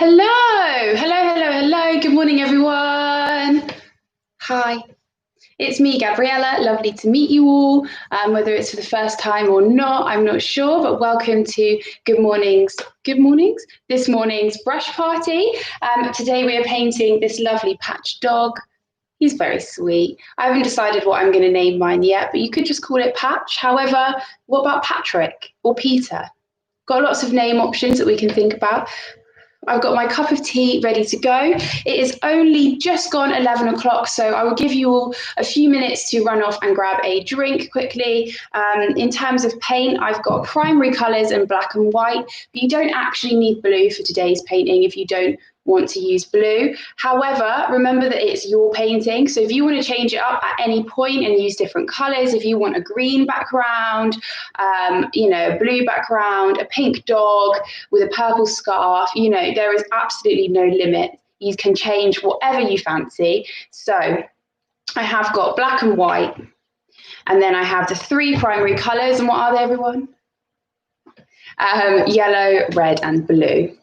Hello, hello. Good morning, everyone. Hi, it's me, Gabriella. Lovely to meet you all. Whether it's for the first time or not, I'm not sure, but welcome to Good Mornings. This morning's brush party. Today we are painting this lovely patch dog. He's very sweet. I haven't decided what I'm going to name mine yet, but you could just call it Patch. However, what about Patrick or Peter? Got lots of name options that we can think about. I've got my cup of tea ready to go. It is only just gone 11 o'clock, so I will give you all a few minutes to run off and grab a drink quickly. In terms of paint, I've got primary colours and black and white, but you don't actually need blue for today's painting if you don't want to use blue. However, remember that it's your painting, so if you want to change it up at any point and use different colours, if you want a green background, a blue background, a pink dog with a purple scarf, there is absolutely no limit. You can change whatever you fancy. So I have got black and white, and then I have the three primary colours, and what are they, everyone? Yellow, red and blue.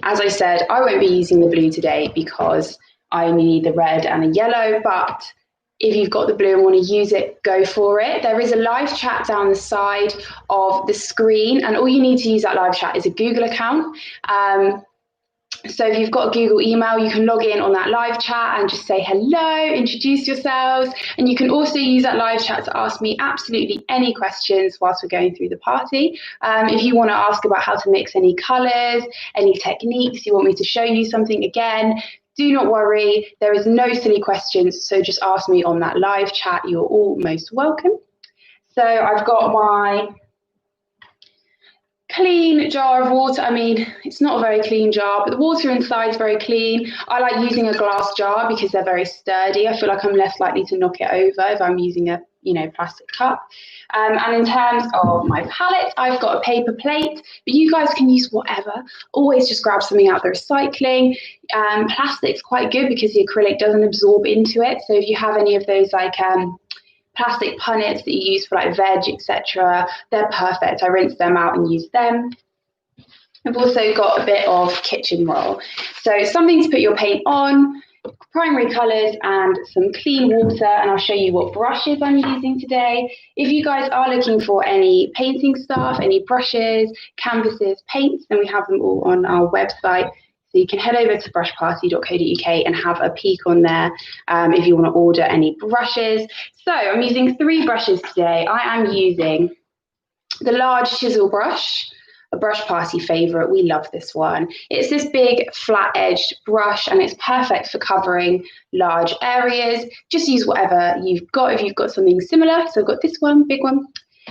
As I said, I won't be using the blue today because I only need the red and a yellow, but if you've got the blue and want to use it, go for it. There is a live chat down the side of the screen, and all you need to use that live chat is a Google account. So if you've got a Google email, you can log in on that live chat and just say hello, introduce yourselves. And you can also use that live chat to ask me absolutely any questions whilst we're going through the party. If you want to ask about how to mix any colours, any techniques, you want me to show you something again, do not worry, there is no silly questions, so just ask me on that live chat. You're all most welcome. So I've got my clean jar of water. I mean, it's not a very clean jar, but the water inside is very clean. I like using a glass jar because they're very sturdy. I feel like I'm less likely to knock it over if I'm using a plastic cup. And in terms of my palette, I've got a paper plate, but you guys can use whatever. Always just grab something out of the recycling. Plastic's quite good because the acrylic doesn't absorb into it. So if you have any of those plastic punnets that you use for like veg, etc., they're perfect. I rinse them out and use them. I've also got a bit of kitchen roll. So something to put your paint on, primary colours and some clean water, and I'll show you what brushes I'm using today. If you guys are looking for any painting stuff, any brushes, canvases, paints, then we have them all on our website. So you can head over to brushparty.co.uk and have a peek on there if you want to order any brushes. So I'm using 3 brushes today. I am using the large chisel brush, a Brush Party favourite. We love this one. It's this big flat-edged brush and it's perfect for covering large areas. Just use whatever you've got if you've got something similar. So I've got this one, big one.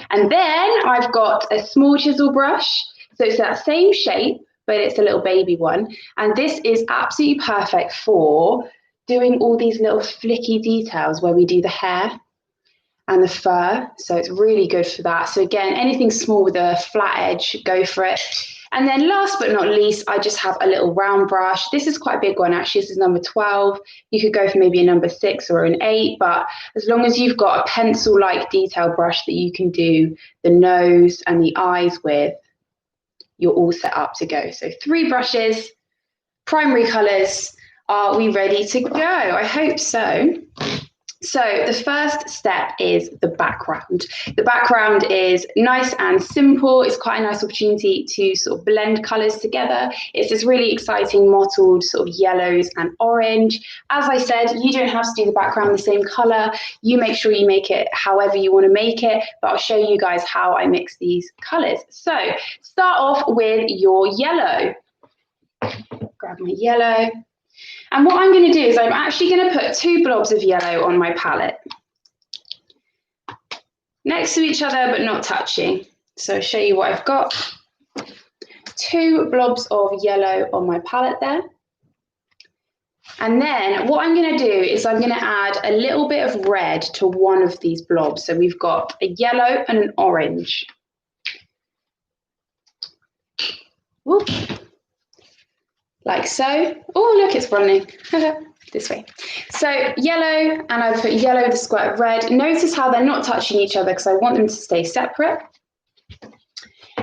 And then I've got a small chisel brush. So it's that same shape, but it's a little baby one. And this is absolutely perfect for doing all these little flicky details where we do the hair and the fur. So it's really good for that. So again, anything small with a flat edge, go for it. And then last but not least, I just have a little round brush. This is quite a big one, actually. This is number 12. You could go for maybe a number 6 or an 8, but as long as you've got a pencil-like detail brush that you can do the nose and the eyes with, you're all set up to go. So 3 brushes, primary colours. Are we ready to go? I hope so. So the first step is the background. The background is nice and simple. It's quite a nice opportunity to sort of blend colours together. It's this really exciting mottled sort of yellows and orange. As I said, you don't have to do the background the same colour. You make sure you make it however you want to make it, but I'll show you guys how I mix these colours. So start off with your yellow. Grab my yellow. And what I'm going to do is I'm actually going to put 2 blobs of yellow on my palette. Next to each other, but not touching. So I'll show you what I've got. 2 blobs of yellow on my palette there. And then what I'm going to do is I'm going to add a little bit of red to one of these blobs. So we've got a yellow and an orange. Whoop. Like so. Oh, look, it's running. This way. So yellow, and I put yellow with a squirt of red. Notice how they're not touching each other because I want them to stay separate.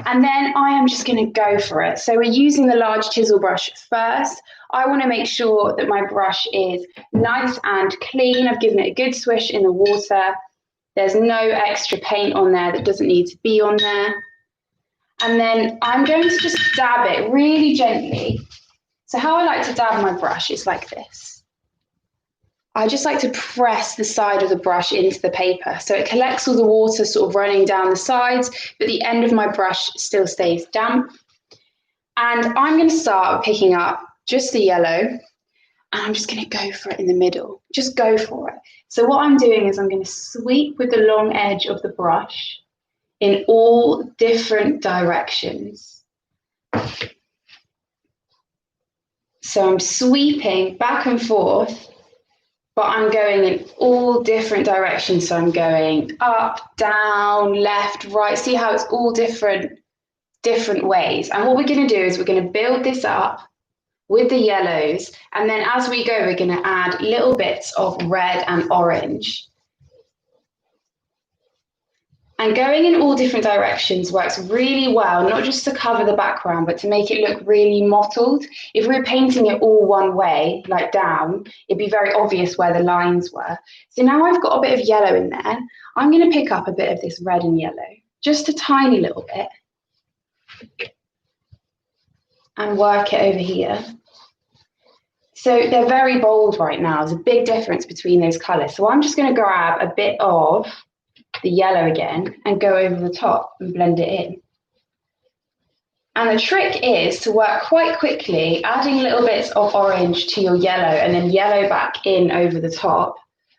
And then I am just going to go for it. So we're using the large chisel brush first. I want to make sure that my brush is nice and clean. I've given it a good swish in the water. There's no extra paint on there that doesn't need to be on there. And then I'm going to just dab it really gently. So how I like to dab my brush is like this. I just like to press the side of the brush into the paper so it collects all the water sort of running down the sides, but the end of my brush still stays damp. And I'm going to start picking up just the yellow, and I'm just going to go for it in the middle. Just go for it. So what I'm doing is I'm going to sweep with the long edge of the brush in all different directions. So I'm sweeping back and forth, but I'm going in all different directions. So I'm going up, down, left, right. See how it's all different ways. And what we're going to do is we're going to build this up with the yellows. And then as we go, we're going to add little bits of red and orange. And going in all different directions works really well, not just to cover the background, but to make it look really mottled. If we were painting it all one way, like down, it'd be very obvious where the lines were. So now I've got a bit of yellow in there. I'm going to pick up a bit of this red and yellow, just a tiny little bit, and work it over here. So they're very bold right now. There's a big difference between those colours. So I'm just going to grab a bit of the yellow again and go over the top and blend it in. And the trick is to work quite quickly, adding little bits of orange to your yellow and then yellow back in over the top,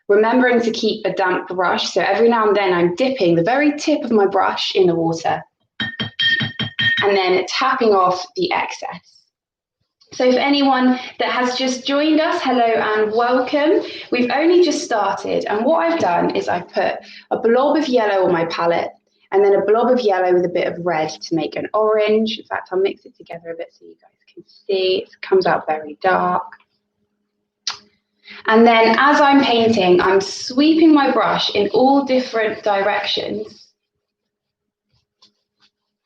remembering to keep a damp brush. So every now and then I'm dipping the very tip of my brush in the water and then tapping off the excess. So for anyone that has just joined us, hello and welcome. We've only just started, and what I've done is I've put a blob of yellow on my palette and then a blob of yellow with a bit of red to make an orange. In fact, I'll mix it together a bit so you guys can see. It comes out very dark. And then as I'm painting, I'm sweeping my brush in all different directions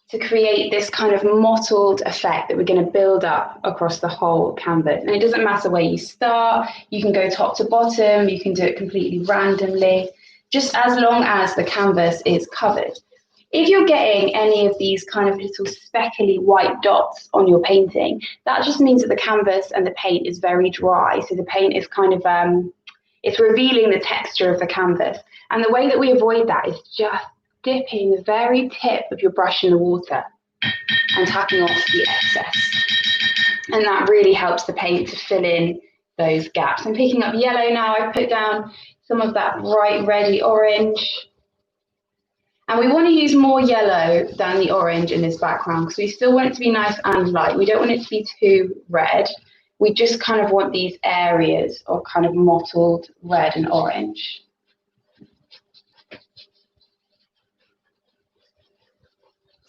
to create this kind of mottled effect that we're going to build up across the whole canvas. And it doesn't matter where you start, you can go top to bottom, you can do it completely randomly, just as long as the canvas is covered. If you're getting any of these kind of little speckly white dots on your painting, that just means that the canvas and the paint is very dry. So the paint is kind of, it's revealing the texture of the canvas. And the way that we avoid that is just dipping the very tip of your brush in the water and tapping off the excess. And that really helps the paint to fill in those gaps. I'm picking up yellow now. I've put down some of that bright reddy orange. And we want to use more yellow than the orange in this background because we still want it to be nice and light. We don't want it to be too red. We just kind of want these areas of kind of mottled red and orange.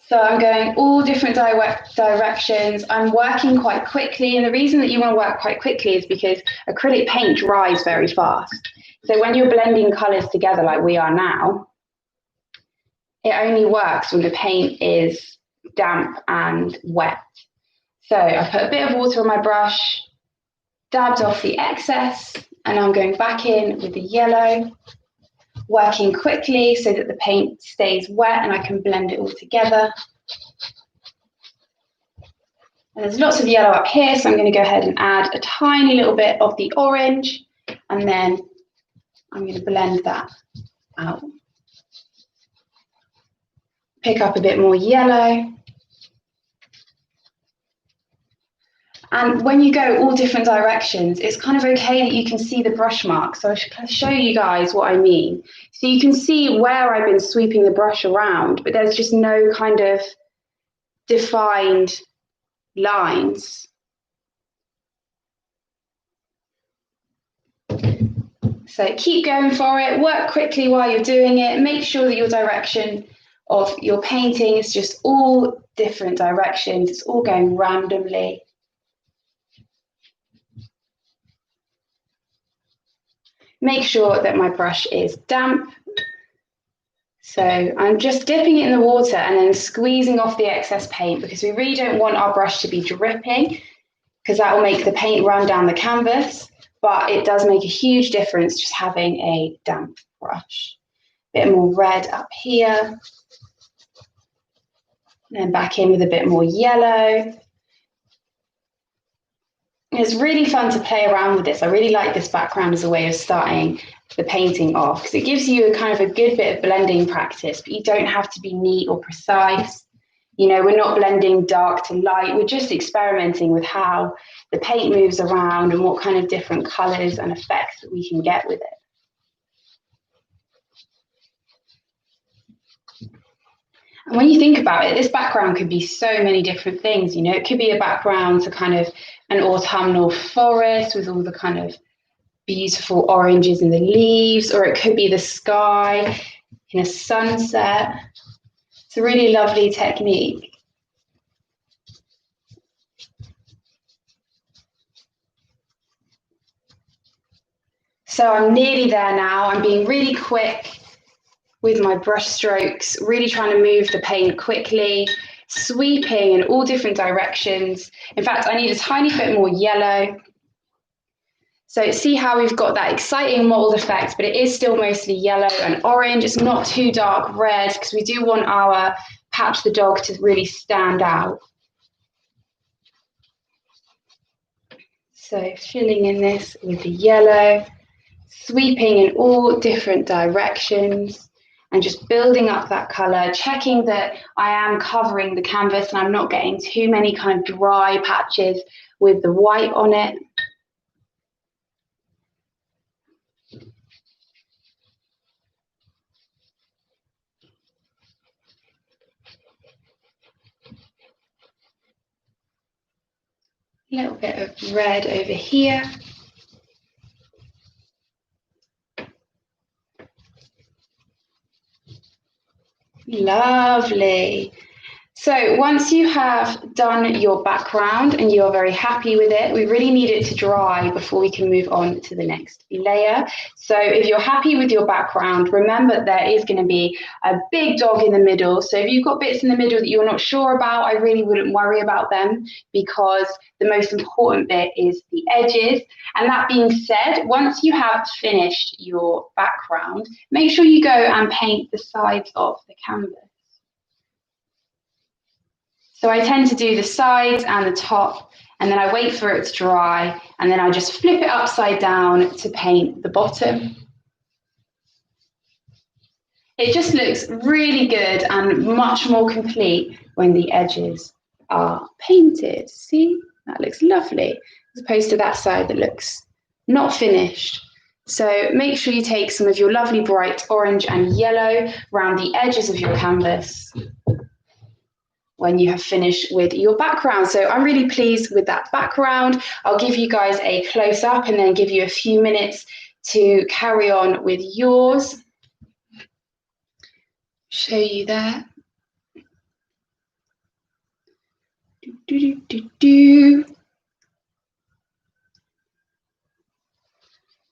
So I'm going all different directions. I'm working quite quickly. And the reason that you want to work quite quickly is because acrylic paint dries very fast. So when you're blending colours together like we are now, it only works when the paint is damp and wet. So I put a bit of water on my brush, dabbed off the excess, and I'm going back in with the yellow, working quickly so that the paint stays wet and I can blend it all together. And there's lots of yellow up here, so I'm going to go ahead and add a tiny little bit of the orange, and then I'm going to blend that out. Pick up a bit more yellow. And when you go all different directions, it's kind of okay that you can see the brush marks. So I should show you guys what I mean. So you can see where I've been sweeping the brush around, but there's just no kind of defined lines. So keep going for it, work quickly while you're doing it, make sure that your direction of your painting is just all different directions, it's all going randomly. Make sure that my brush is damp So I'm just dipping it in the water and then squeezing off the excess paint, because we really don't want our brush to be dripping, because that will make the paint run down the canvas. But it does make a huge difference just having a damp brush. A bit more red up here. And then back in with a bit more yellow. It's really fun to play around with this. I really like this background as a way of starting the painting off, because it gives you a kind of a good bit of blending practice, but you don't have to be neat or precise. You know, we're not blending dark to light. We're just experimenting with how the paint moves around and what kind of different colors and effects that we can get with it. And when you think about it, this background could be so many different things. You know, it could be a background to kind of an autumnal forest with all the kind of beautiful oranges in the leaves, or it could be the sky in a sunset. It's a really lovely technique. So I'm nearly there now. I'm being really quick with my brush strokes, really trying to move the paint quickly, sweeping in all different directions. In fact, I need a tiny bit more yellow. So see how we've got that exciting mold effect, but it is still mostly yellow and orange. It's not too dark red, because we do want our Patch the Dog to really stand out. So filling in this with the yellow, sweeping in all different directions and just building up that colour, checking that I am covering the canvas and I'm not getting too many kind of dry patches with the white on it. A little bit of red over here. Lovely. So once you have done your background and you are very happy with it, we really need it to dry before we can move on to the next layer. So if you're happy with your background, remember there is going to be a big dog in the middle. So if you've got bits in the middle that you're not sure about, I really wouldn't worry about them, because the most important bit is the edges. And that being said, once you have finished your background, make sure you go and paint the sides of the canvas. So I tend to do the sides and the top, and then I wait for it to dry, and then I just flip it upside down to paint the bottom. It just looks really good and much more complete when the edges are painted. See, that looks lovely, as opposed to that side that looks not finished. So make sure you take some of your lovely bright orange and yellow around the edges of your canvas when you have finished with your background. So I'm really pleased with that background. I'll give you guys a close up and then give you a few minutes to carry on with yours. Show you there.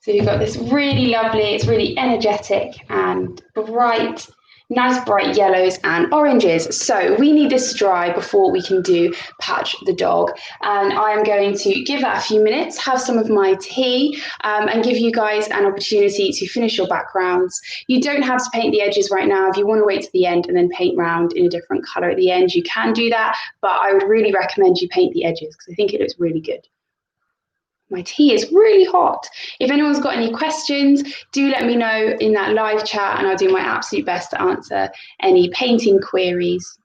So you've got this really lovely, it's really energetic and bright, nice bright yellows and oranges. So we need this to dry before we can do Patch the Dog. And I am going to give that a few minutes, have some of my tea, and give you guys an opportunity to finish your backgrounds. You don't have to paint the edges right now. If you want to wait to the end and then paint round in a different colour at the end, you can do that. But I would really recommend you paint the edges, because I think it looks really good. My tea is really hot. If anyone's got any questions, do let me know in that live chat, and I'll do my absolute best to answer any painting queries.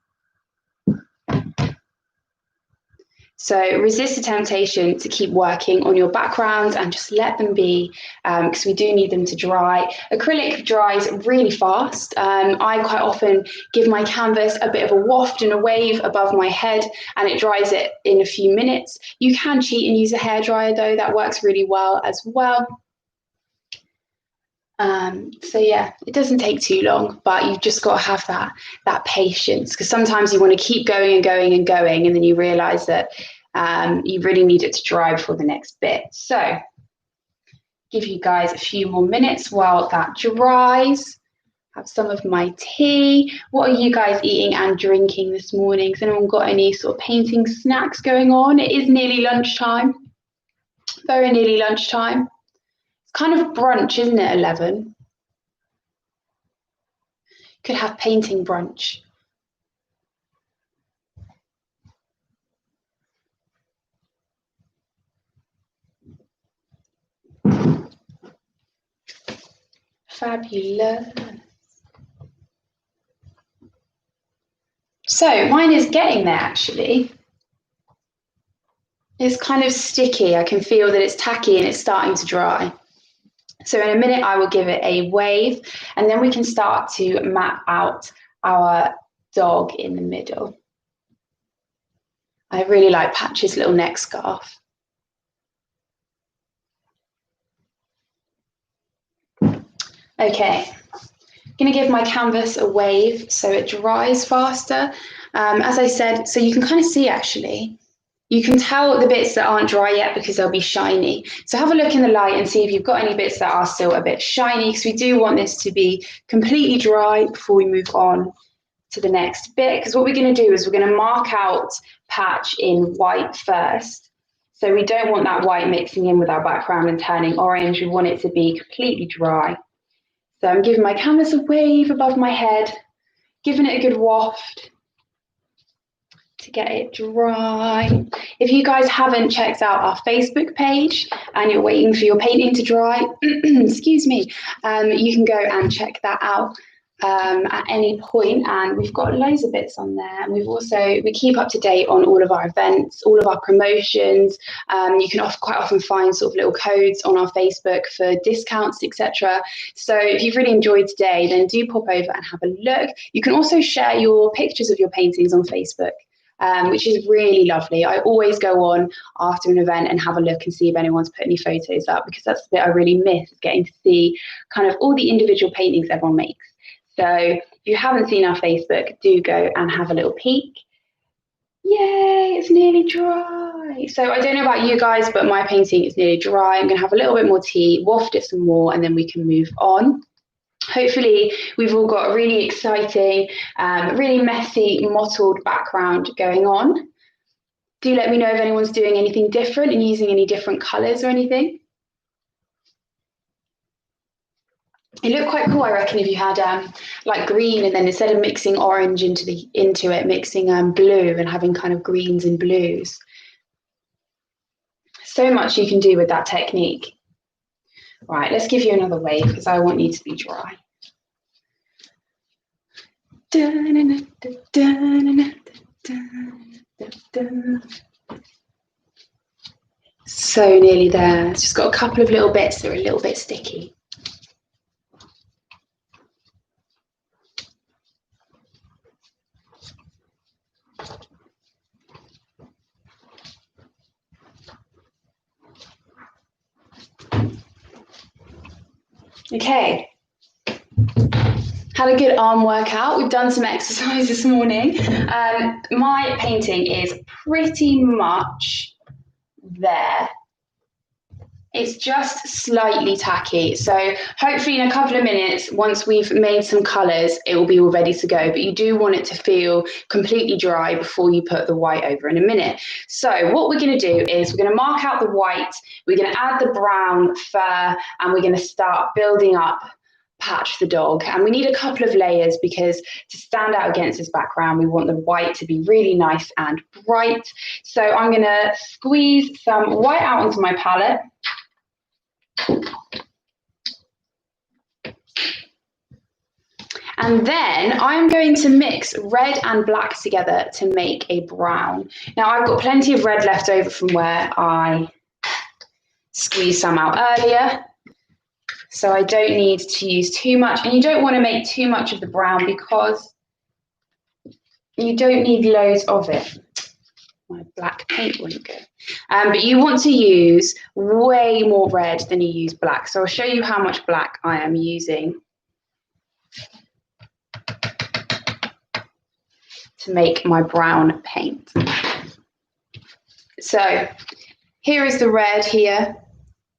So resist the temptation to keep working on your backgrounds and just let them be, because we do need them to dry. Acrylic dries really fast. I quite often give my canvas a bit of a waft and a wave above my head, and it dries it in a few minutes. You can cheat and use a hairdryer though, that works really well as well. So yeah, it doesn't take too long, but you've just got to have that patience, because sometimes you want to keep going and going and going, and then you realize that you really need it to dry before the next bit. So give you guys a few more minutes while that dries. have some of my tea. What are you guys eating and drinking this morning? Has anyone got any sort of painting snacks going on? It is nearly lunchtime, very nearly lunchtime. It's kind of brunch, isn't it, 11? Could have painting brunch. Fabulous. So mine is getting there actually. It's kind of sticky. I can feel that it's tacky and it's starting to dry. So in a minute I will give it a wave and then we can start to map out our dog in the middle. I really like Patch's little neck scarf. Okay, I'm going to give my canvas a wave so it dries faster. As I said, so you can kind of see actually, you can tell the bits that aren't dry yet because they'll be shiny. So have a look in the light and see if you've got any bits that are still a bit shiny, because we do want this to be completely dry before we move on to the next bit. Because what we're going to do is we're going to mark out Patch in white first. So we don't want that white mixing in with our background and turning orange. We want it to be completely dry. So I'm giving my canvas a wave above my head, giving it a good waft to get it dry. If you guys haven't checked out our Facebook page and you're waiting for your painting to dry, excuse me, you can go and check that out at any point, and we've got loads of bits on there. And we keep up to date on all of our events, all of our promotions. You can quite often find sort of little codes on our Facebook for discounts, etc. So if you've really enjoyed today, then do pop over and have a look. You can also share your pictures of your paintings on Facebook. Which is really lovely. I always go on after an event and have a look and see if anyone's put any photos up, because that's the bit I really miss, getting to see kind of all the individual paintings everyone makes. So if you haven't seen our Facebook, do go and have a little peek. Yay, it's nearly dry. So I don't know about you guys, but my painting is nearly dry. I'm going to have a little bit more tea, waft it some more, and then we can move on. Hopefully we've all got a really exciting, really messy, mottled background going on. Do let me know if anyone's doing anything different and using any different colours or anything. It looked quite cool, I reckon, if you had like green, and then instead of mixing orange into it, mixing blue and having kind of greens and blues. So much you can do with that technique. Right, let's give you another wave because I want you to be dry. So nearly there. It's just got a couple of little bits that are a little bit sticky. Okay, had a good arm workout. We've done some exercise this morning. My painting is pretty much there. It's just slightly tacky. So hopefully in a couple of minutes, once we've made some colours, it will be all ready to go. But you do want it to feel completely dry before you put the white over in a minute. So what we're going to do is we're going to mark out the white, we're going to add the brown fur, and we're going to start building up Patch the dog. And we need a couple of layers because to stand out against this background, we want the white to be really nice and bright. So I'm going to squeeze some white out onto my palette. And then I'm going to mix red and black together to make a brown. Now I've got plenty of red left over from where I squeezed some out earlier, so I don't need to use too much. And you don't want to make too much of the brown because you don't need loads of it. My black paint wouldn't go. But you want to use way more red than you use black. So I'll show you how much black I am using to make my brown paint. So here is the red here.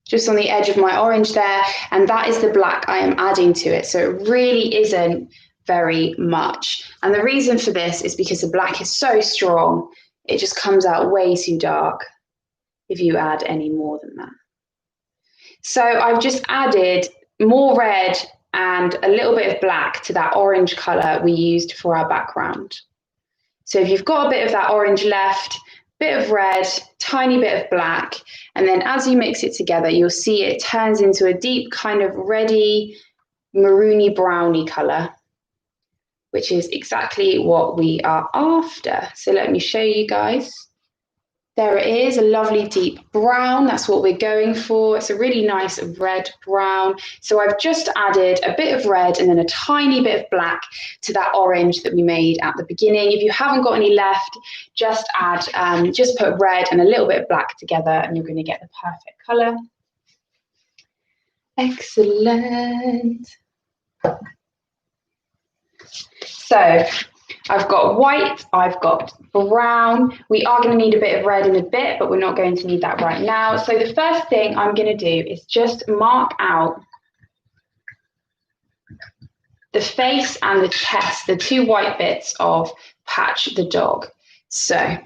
just on the edge of my orange there, and that is the black I am adding to it. So it really isn't very much. And the reason for this is because the black is so strong, it just comes out way too dark if you add any more than that. So I've just added more red and a little bit of black to that orange colour we used for our background. So if you've got a bit of that orange left, bit of red, tiny bit of black, and then as you mix it together, you'll see it turns into a deep kind of reddy, maroony browny colour, which is exactly what we are after. So let me show you guys. There it is, a lovely deep brown. That's what we're going for. It's a really nice red brown. So I've just added a bit of red and then a tiny bit of black to that orange that we made at the beginning. If you haven't got any left, just add, just put red and a little bit of black together and you're going to get the perfect colour. Excellent. So I've got white, I've got brown. We are going to need a bit of red in a bit, but we're not going to need that right now. So the first thing I'm going to do is just mark out the face and the chest, the two white bits of Patch the dog. So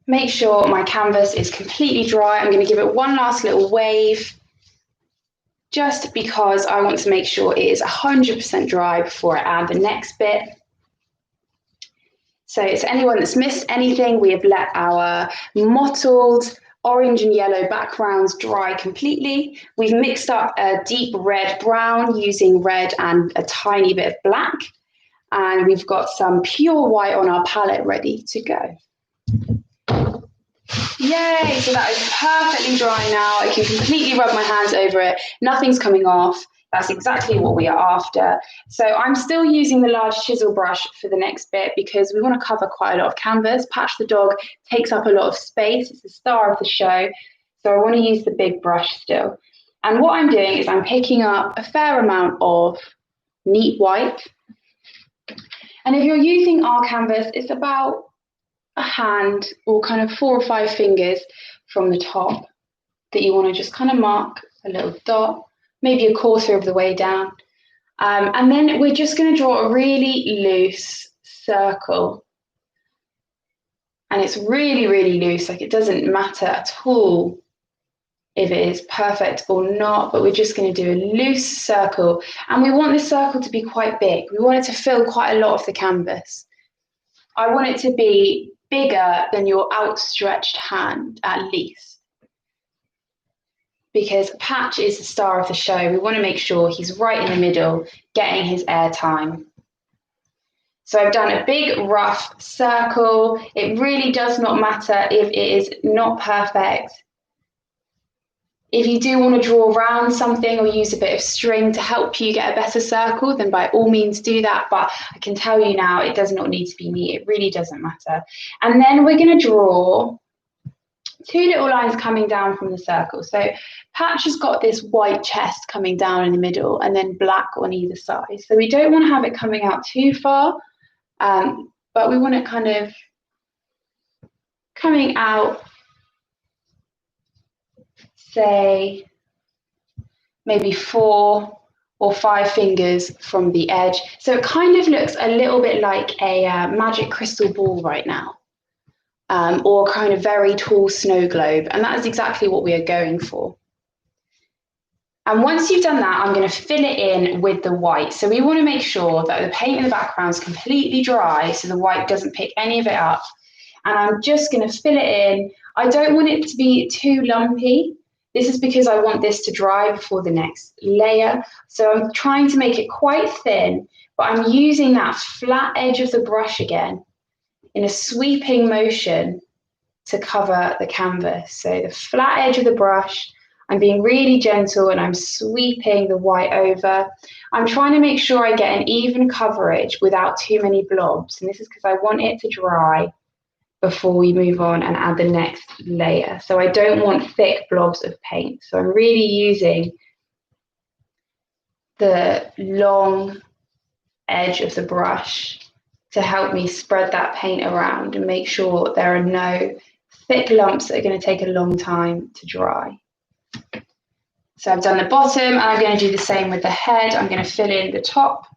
make sure my canvas is completely dry. I'm going to give it one last little wave, just because I want to make sure it is 100% dry before I add the next bit. So to anyone that's missed anything, we have let our mottled orange and yellow backgrounds dry completely. We've mixed up a deep red brown using red and a tiny bit of black. And we've got some pure white on our palette ready to go. Yay, so that is perfectly dry now. I can completely rub my hands over it. Nothing's coming off. That's exactly what we are after. So I'm still using the large chisel brush for the next bit because we want to cover quite a lot of canvas. Patch the dog takes up a lot of space. It's the star of the show. So I want to use the big brush still. And what I'm doing is I'm picking up a fair amount of neat white. And if you're using our canvas, it's about a hand or kind of 4 or 5 fingers from the top that you want to just kind of mark a little dot, maybe a quarter of the way down. And then we're just going to draw a really loose circle. And it's really, really loose, like it doesn't matter at all if it is perfect or not, but we're just going to do a loose circle. And we want this circle to be quite big. We want it to fill quite a lot of the canvas. I want it to be bigger than your outstretched hand, at least. Because Patch is the star of the show. We want to make sure he's right in the middle, getting his airtime. So I've done a big rough circle. It really does not matter if it is not perfect. If you do want to draw around something or use a bit of string to help you get a better circle, then by all means do that. But I can tell you now, it does not need to be neat. It really doesn't matter. And then we're going to draw 2 little lines coming down from the circle. So Patch has got this white chest coming down in the middle and then black on either side. So we don't want to have it coming out too far, but we want it kind of coming out, say, maybe 4 or 5 fingers from the edge. So it kind of looks a little bit like a magic crystal ball right now, or kind of very tall snow globe. And that is exactly what we are going for. And once you've done that, I'm going to fill it in with the white. So we want to make sure that the paint in the background is completely dry so the white doesn't pick any of it up. And I'm just going to fill it in. I don't want it to be too lumpy. This is because I want this to dry before the next layer. So I'm trying to make it quite thin, but I'm using that flat edge of the brush again in a sweeping motion to cover the canvas. So the flat edge of the brush, I'm being really gentle and I'm sweeping the white over. I'm trying to make sure I get an even coverage without too many blobs. And this is because I want it to dry before we move on and add the next layer. So I don't want thick blobs of paint. So I'm really using the long edge of the brush to help me spread that paint around and make sure there are no thick lumps that are going to take a long time to dry. So I've done the bottom, and I'm going to do the same with the head. I'm going to fill in the top.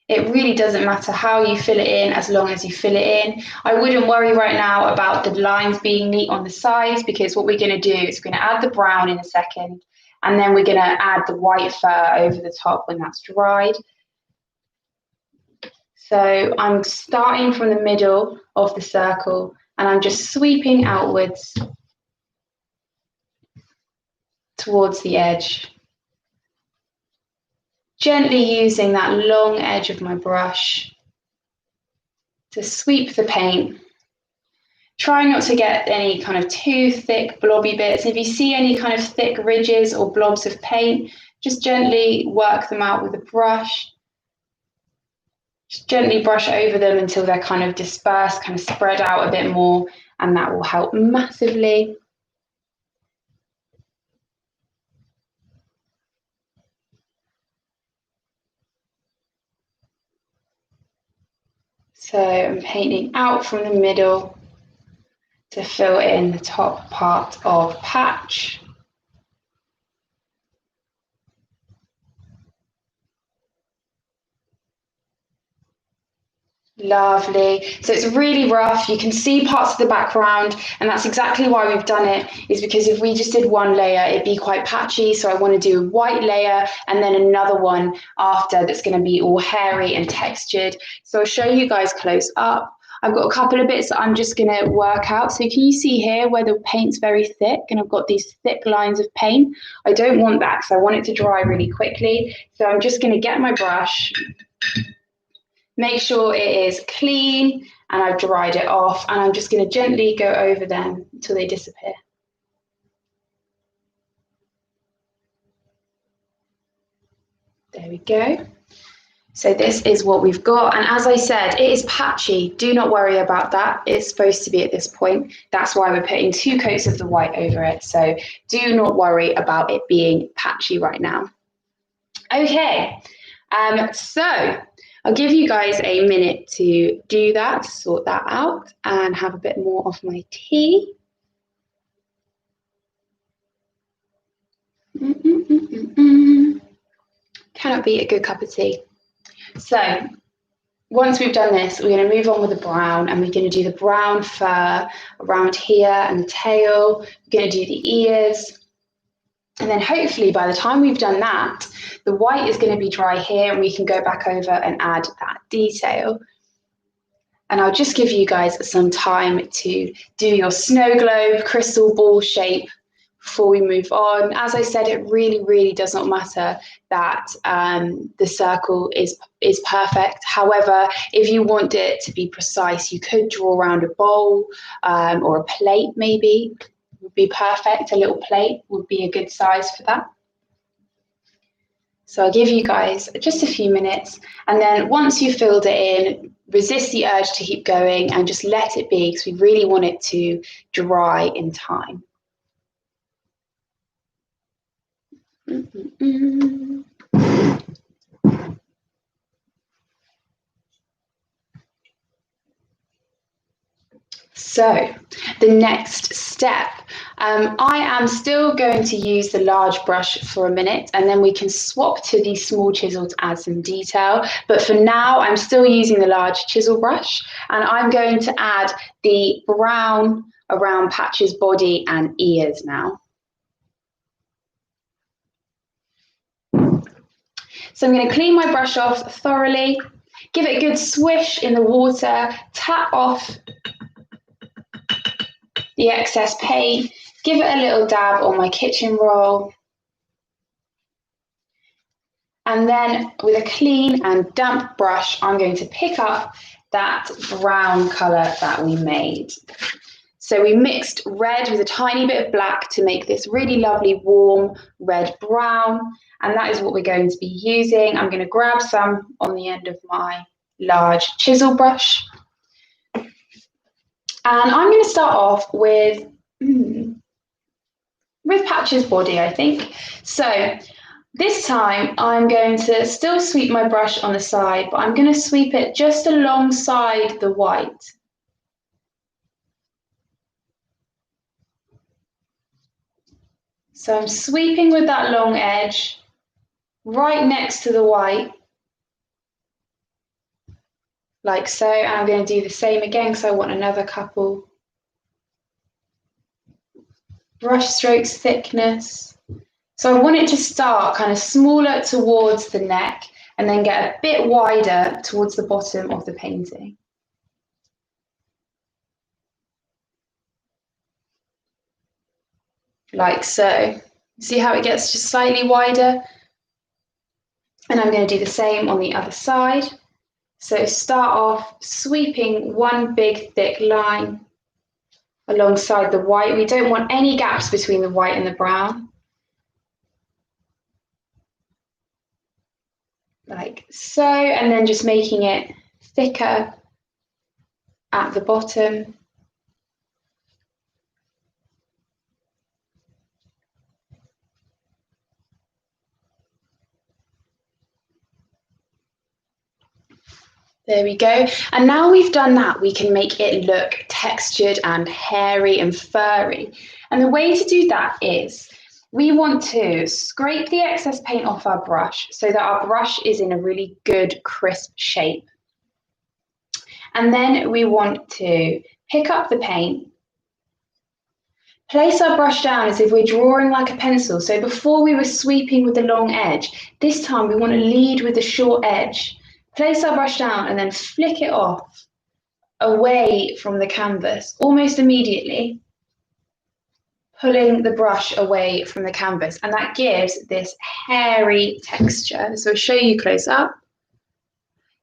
It really doesn't matter how you fill it in, as long as you fill it in. I wouldn't worry right now about the lines being neat on the sides, because what we're going to do is we're going to add the brown in a second, and then we're going to add the white fur over the top when that's dried. So I'm starting from the middle of the circle, and I'm just sweeping outwards towards the edge, gently using that long edge of my brush to sweep the paint. Try not to get any kind of too thick blobby bits. If you see any kind of thick ridges or blobs of paint, just gently work them out with a brush. Just gently brush over them until they're kind of dispersed, kind of spread out a bit more, and that will help massively. So I'm painting out from the middle to fill in the top part of patch. Lovely. So it's really rough. You can see parts of the background, and that's exactly why we've done it, is because if we just did one layer, it'd be quite patchy. So I want to do a white layer and then another one after that's going to be all hairy and textured. So I'll show you guys close up. I've got a couple of bits that I'm just going to work out. So can you see here where the paint's very thick and I've got these thick lines of paint? I don't want that because I want it to dry really quickly. So I'm just going to get my brush, make sure it is clean and I've dried it off, and I'm just going to gently go over them until they disappear. There we go. So this is what we've got, and as I said, it is patchy. Do not worry about that. It's supposed to be at this point. That's why we're putting 2 coats of the white over it. So do not worry about it being patchy right now. Okay, so I'll give you guys a minute to do that, sort that out, and have a bit more of my tea. Cannot beat a good cup of tea. So once we've done this, we're going to move on with the brown, and we're going to do the brown fur around here and the tail. We're going to do the ears. And then hopefully by the time we've done that, the white is going to be dry here, and we can go back over and add that detail. And I'll just give you guys some time to do your snow globe crystal ball shape before we move on. As I said, it really, really does not matter that the circle is perfect. However, if you want it to be precise, you could draw around a bowl or a plate maybe. Would be perfect. A little plate would be a good size for that. So I'll give you guys just a few minutes, and then once you've filled it in, resist the urge to keep going and just let it be, because we really want it to dry in time. So the next step, I am still going to use the large brush for a minute, and then we can swap to the small chisel to add some detail. But for now, I'm still using the large chisel brush, and I'm going to add the brown around Patch's body and ears now. So I'm going to clean my brush off thoroughly, give it a good swish in the water, tap off the excess paint, give it a little dab on my kitchen roll, and then with a clean and damp brush, I'm going to pick up that brown colour that we made. So we mixed red with a tiny bit of black to make this really lovely warm red brown, and that is what we're going to be using. I'm going to grab some on the end of my large chisel brush. And I'm going to start off with Patch's body, I think. So This time I'm going to still sweep my brush on the side, but I'm going to sweep it just alongside the white. So I'm sweeping with that long edge right next to the white, like so, and I'm going to do the same again because I want another couple. Brush strokes thickness. So I want it to start kind of smaller towards the neck and then get a bit wider towards the bottom of the painting. Like so. See how it gets just slightly wider? And I'm going to do the same on the other side. So start off sweeping one big thick line alongside the white. We don't want any gaps between the white and the brown. Like so, and then just making it thicker at the bottom. There we go. And now we've done that, we can make it look textured and hairy and furry. And the way to do that is we want to scrape the excess paint off our brush so that our brush is in a really good crisp shape. And then we want to pick up the paint, place our brush down as if we're drawing like a pencil. So before we were sweeping with the long edge, this time we want to lead with the short edge. Place our brush down and then flick it off away from the canvas almost immediately, pulling the brush away from the canvas. And that gives this hairy texture. So I'll show you close up.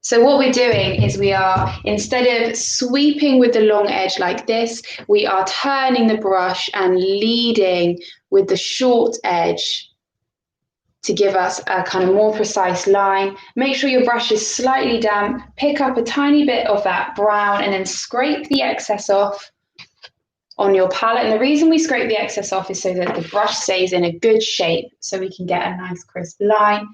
So what we're doing is we are, instead of sweeping with the long edge like this, we are turning the brush and leading with the short edge to give us a kind of more precise line. Make sure your brush is slightly damp, pick up a tiny bit of that brown and then scrape the excess off on your palette. And the reason we scrape the excess off is so that the brush stays in a good shape so we can get a nice crisp line.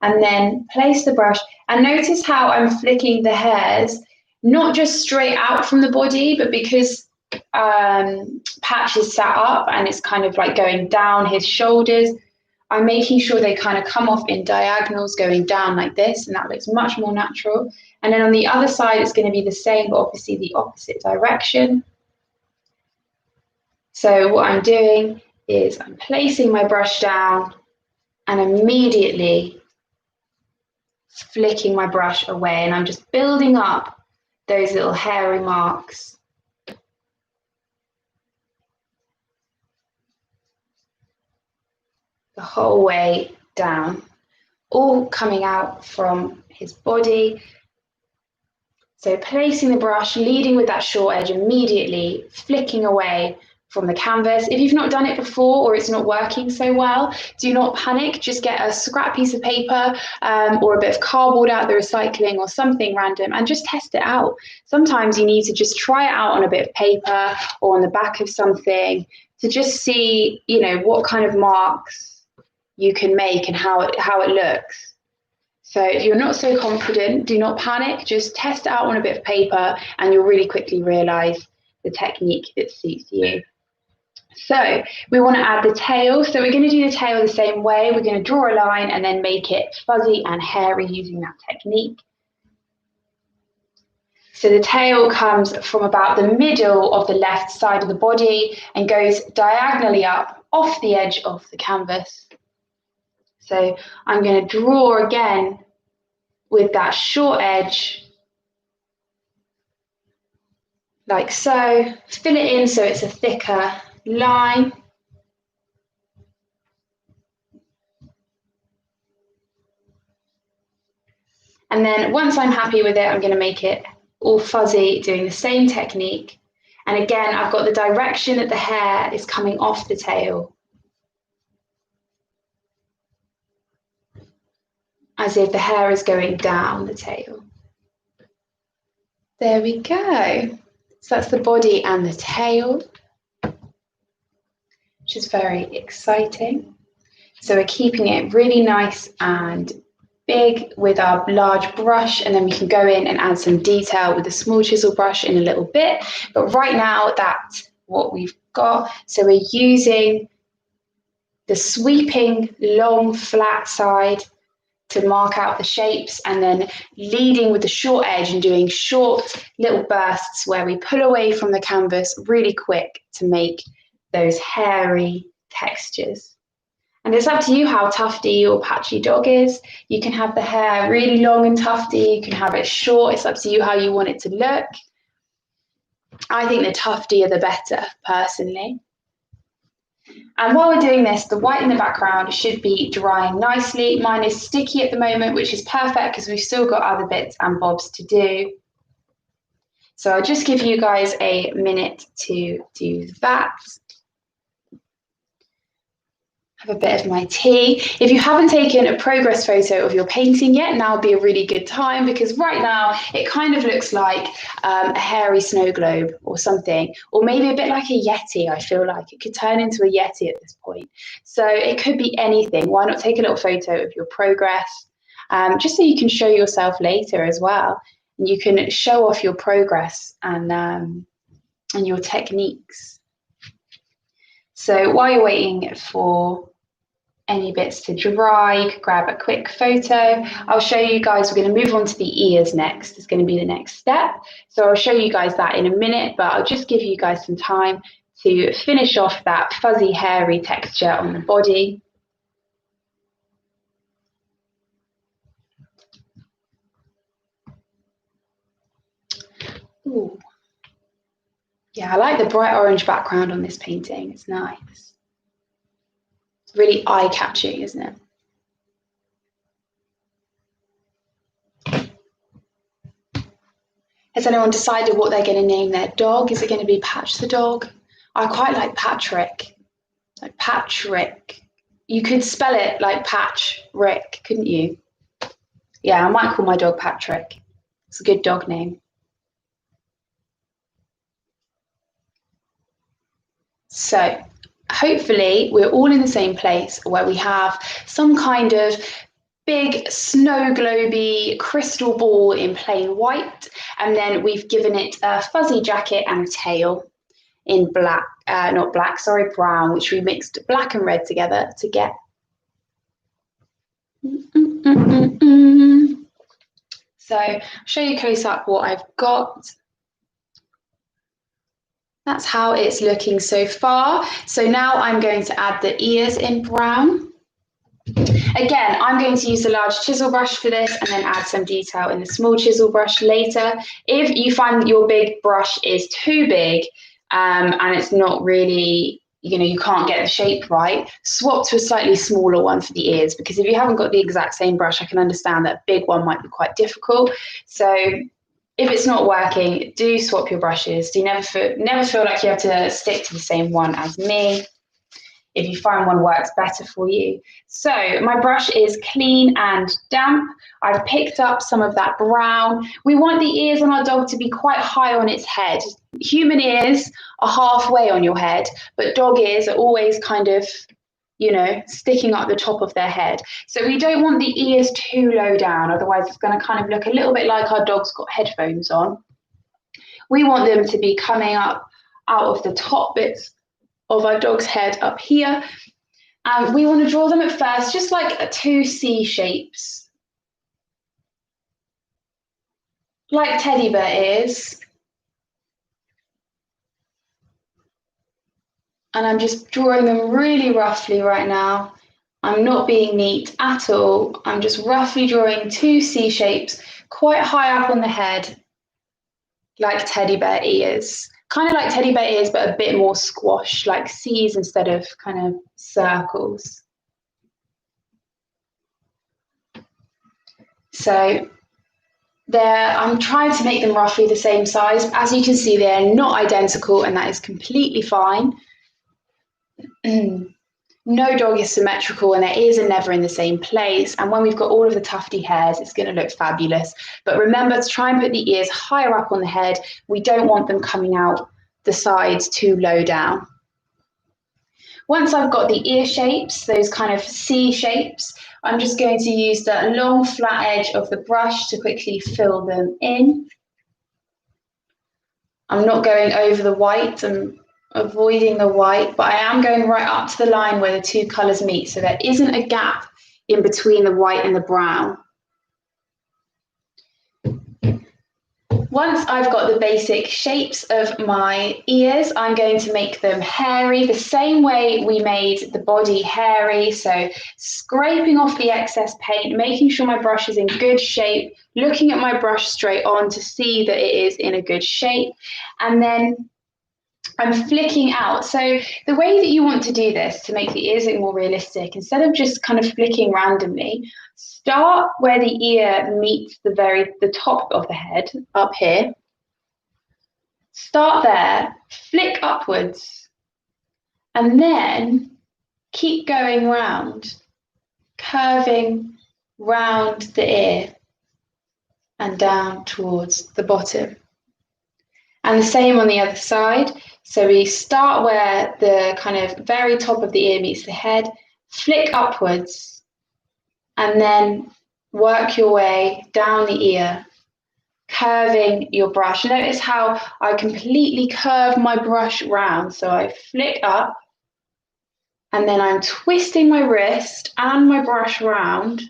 And then place the brush and notice how I'm flicking the hairs, not just straight out from the body, but because Patch is sat up and it's kind of like going down his shoulders, I'm making sure they kind of come off in diagonals going down like this, and that looks much more natural. And then on the other side, it's going to be the same, but obviously the opposite direction. So what I'm doing is I'm placing my brush down and immediately flicking my brush away, and I'm just building up those little hairy marks. The whole way down, all coming out from his body. So placing the brush, leading with that short edge immediately, flicking away from the canvas. If you've not done it before or it's not working so well, do not panic. Just get a scrap piece of paper or a bit of cardboard out the recycling or something random and just test it out. Sometimes you need to just try it out on a bit of paper or on the back of something to just see, you know, what kind of marks you can make and how it looks. So if you're not so confident, do not panic. Just test it out on a bit of paper and you'll really quickly realize the technique that suits you. So we want to add the tail. So we're going to do the tail the same way. We're going to draw a line and then make it fuzzy and hairy using that technique. So the tail comes from about the middle of the left side of the body and goes diagonally up off the edge of the canvas. So I'm going to draw again with that short edge, like so. Fill it in so it's a thicker line. And then once I'm happy with it, I'm going to make it all fuzzy, doing the same technique. And again, I've got the direction that the hair is coming off the tail, as if the hair is going down the tail. There we go. So that's the body and the tail, which is very exciting. So we're keeping it really nice and big with our large brush, and then we can go in and add some detail with a small chisel brush in a little bit. But right now, that's what we've got. So we're using the sweeping long flat side to mark out the shapes, and then leading with the short edge and doing short little bursts where we pull away from the canvas really quick to make those hairy textures. And it's up to you how tufty or patchy dog is. You can have the hair really long and tufty, you can have it short. It's up to you how you want it to look. I think the tuftier the better, personally. And while we're doing this, the white in the background should be drying nicely. Mine is sticky at the moment, which is perfect because we've still got other bits and bobs to do. So I'll just give you guys a minute to do that. Have a bit of my tea. If you haven't taken a progress photo of your painting yet, now would be a really good time, because right now it kind of looks like a hairy snow globe or something, or maybe a bit like a Yeti. I feel like it could turn into a Yeti at this point. So it could be anything. Why not take a little photo of your progress, just so you can show yourself later as well. And you can show off your progress and your techniques. So while you're waiting for any bits to dry, you could grab a quick photo. I'll show you guys, we're going to move on to the ears next. It's going to be the next step. So I'll show you guys that in a minute, but I'll just give you guys some time to finish off that fuzzy, hairy texture on the body. Ooh. Yeah, I like the bright orange background on this painting. It's nice. It's really eye-catching, isn't it? Has anyone decided what they're going to name their dog? Is it going to be Patch the dog? I quite like Patrick. Like Patrick. You could spell it like Patch Rick, couldn't you? Yeah, I might call my dog Patrick. It's a good dog name. So hopefully we're all in the same place where we have some kind of big snow globy crystal ball in plain white, and then we've given it a fuzzy jacket and a tail in black, not black, sorry, brown, which we mixed black and red together to get. So I'll show you close up what I've got. That's how it's looking so far. So now I'm going to add the ears in brown. Again, I'm going to use the large chisel brush for this and then add some detail in the small chisel brush later. If you find that your big brush is too big and it's not really, you can't get the shape right, swap to a slightly smaller one for the ears, because if you haven't got the exact same brush, I can understand that a big one might be quite difficult. So if it's not working, do swap your brushes. Do never feel like you have to stick to the same one as me if you find one works better for you. So my brush is clean and damp. I've picked up some of that brown. We want the ears on our dog to be quite high on its head. Human ears are halfway on your head, but dog ears are always kind of, sticking up the top of their head. So we don't want the ears too low down, otherwise it's going to kind of look a little bit like our dog's got headphones on. We want them to be coming up out of the top bits of our dog's head up here. And we want to draw them at first just like two C shapes, like teddy bear ears. And I'm just drawing them really roughly right now. I'm not being neat at all. I'm just roughly drawing two C shapes quite high up on the head, like teddy bear ears. Kind of like teddy bear ears, but a bit more squash, like C's instead of kind of circles. So I'm trying to make them roughly the same size. As you can see, they're not identical, and that is completely fine. No dog is symmetrical, and their ears are never in the same place. And when we've got all of the tufty hairs, it's going to look fabulous. But remember to try and put the ears higher up on the head. We don't want them coming out the sides too low down. Once I've got the ear shapes, those kind of C shapes, I'm just going to use the long flat edge of the brush to quickly fill them in. I'm not going over the white, I'm avoiding the white, but I am going right up to the line where the two colours meet, so there isn't a gap in between the white and the brown. Once I've got the basic shapes of my ears, I'm going to make them hairy the same way we made the body hairy. So scraping off the excess paint, making sure my brush is in good shape, looking at my brush straight on to see that it is in a good shape. And then I'm flicking out. So the way that you want to do this to make the ears look more realistic, instead of just kind of flicking randomly, start where the ear meets the top of the head up here. Start there, flick upwards, and then keep going round, curving round the ear and down towards the bottom. And the same on the other side. So we start where the kind of very top of the ear meets the head, flick upwards, and then work your way down the ear, curving your brush. Notice how I completely curve my brush round. So I flick up, and then I'm twisting my wrist and my brush round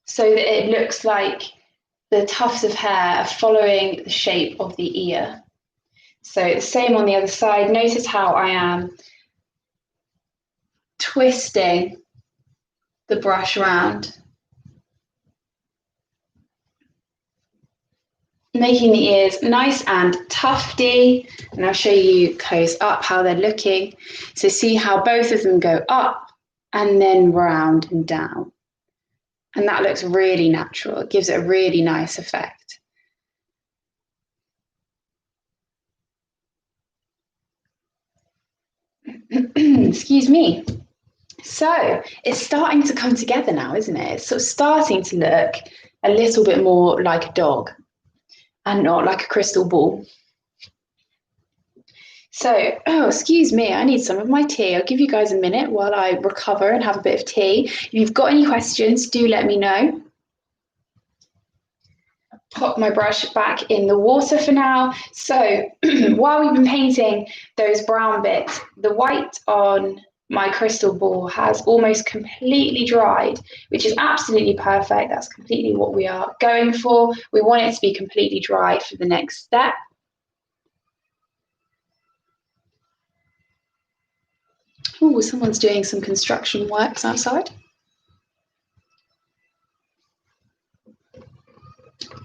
so that it looks like the tufts of hair are following the shape of the ear. So the same on the other side. Notice how I am twisting the brush round, making the ears nice and tufty. And I'll show you close up how they're looking. So see how both of them go up and then round and down. And that looks really natural. It gives it a really nice effect. Excuse me. So it's starting to come together now, isn't it? It's sort of starting to look a little bit more like a dog and not like a crystal ball. So, oh, excuse me, I need some of my tea. I'll give you guys a minute while I recover and have a bit of tea. If you've got any questions, do let me know. Pop my brush back in the water for now. So while we've been painting those brown bits, the white on my crystal ball has almost completely dried, which is absolutely perfect. That's completely what we are going for. We want it to be completely dry for the next step. Oh, someone's doing some construction works outside.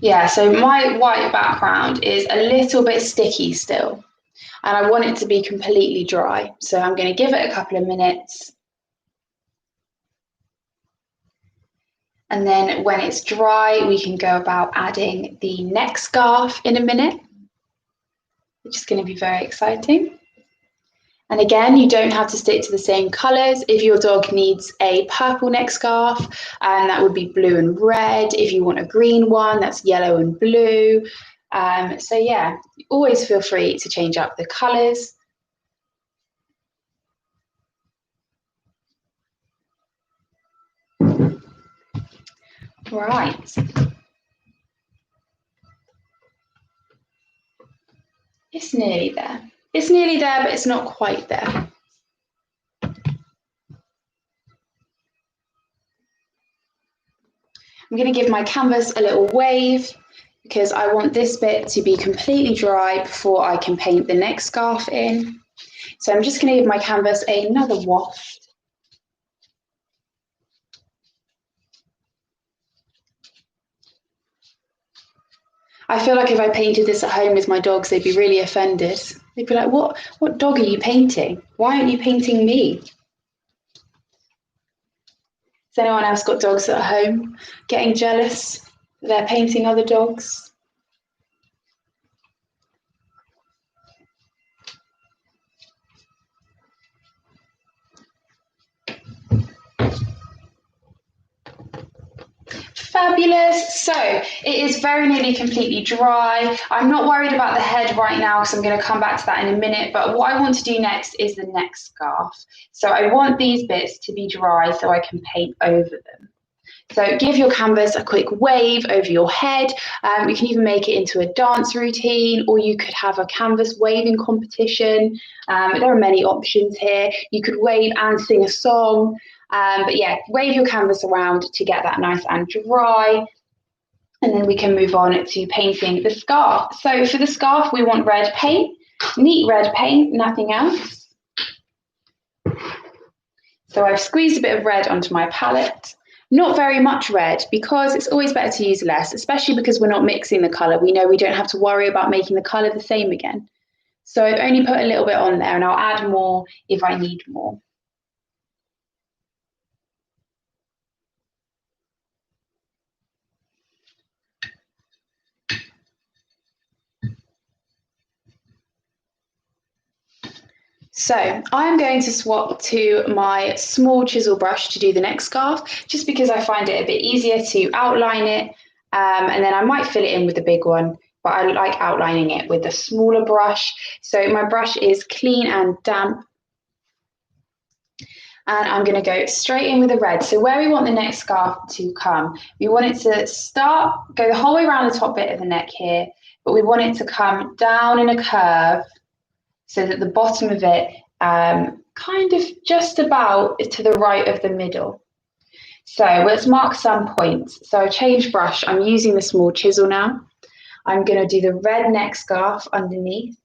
Yeah, so my white background is a little bit sticky still, and I want it to be completely dry. So I'm going to give it a couple of minutes. And then when it's dry, we can go about adding the neck scarf in a minute, which is going to be very exciting. And again, you don't have to stick to the same colours. If your dog needs a purple neck scarf, and that would be blue and red. If you want a green one, that's yellow and blue. So yeah, always feel free to change up the colours. Right. It's nearly there. It's nearly there, but it's not quite there. I'm going to give my canvas a little wave because I want this bit to be completely dry before I can paint the neck scarf in. So I'm just going to give my canvas another waft. I feel like if I painted this at home with my dogs, they'd be really offended. They'd be like, what dog are you painting? Why aren't you painting me? Has anyone else got dogs at home getting jealous that they're painting other dogs? Fab. Fabulous. So it is very nearly completely dry. I'm not worried about the head right now because I'm going to come back to that in a minute. But what I want to do next is the neck scarf. So I want these bits to be dry so I can paint over them. So give your canvas a quick wave over your head. You can even make it into a dance routine, or you could have a canvas waving competition. There are many options here. You could wave and sing a song. But yeah, wave your canvas around to get that nice and dry. And then we can move on to painting the scarf. So for the scarf, we want red paint, neat red paint, nothing else. So I've squeezed a bit of red onto my palette. Not very much red, because it's always better to use less, especially because we're not mixing the colour. We know we don't have to worry about making the colour the same again. So I've only put a little bit on there, and I'll add more if I need more. So I'm going to swap to my small chisel brush to do the neck scarf, just because I find it a bit easier to outline it, and then I might fill it in with the big one, but I like outlining it with the smaller brush. So my brush is clean and damp, and I'm going to go straight in with the red. So where we want the neck scarf to come, we want it to go the whole way around the top bit of the neck here, but we want it to come down in a curve, so that the bottom of it kind of just about to the right of the middle. So let's mark some points. So I changed brush. I'm using the small chisel now. I'm going to do the red neck scarf underneath.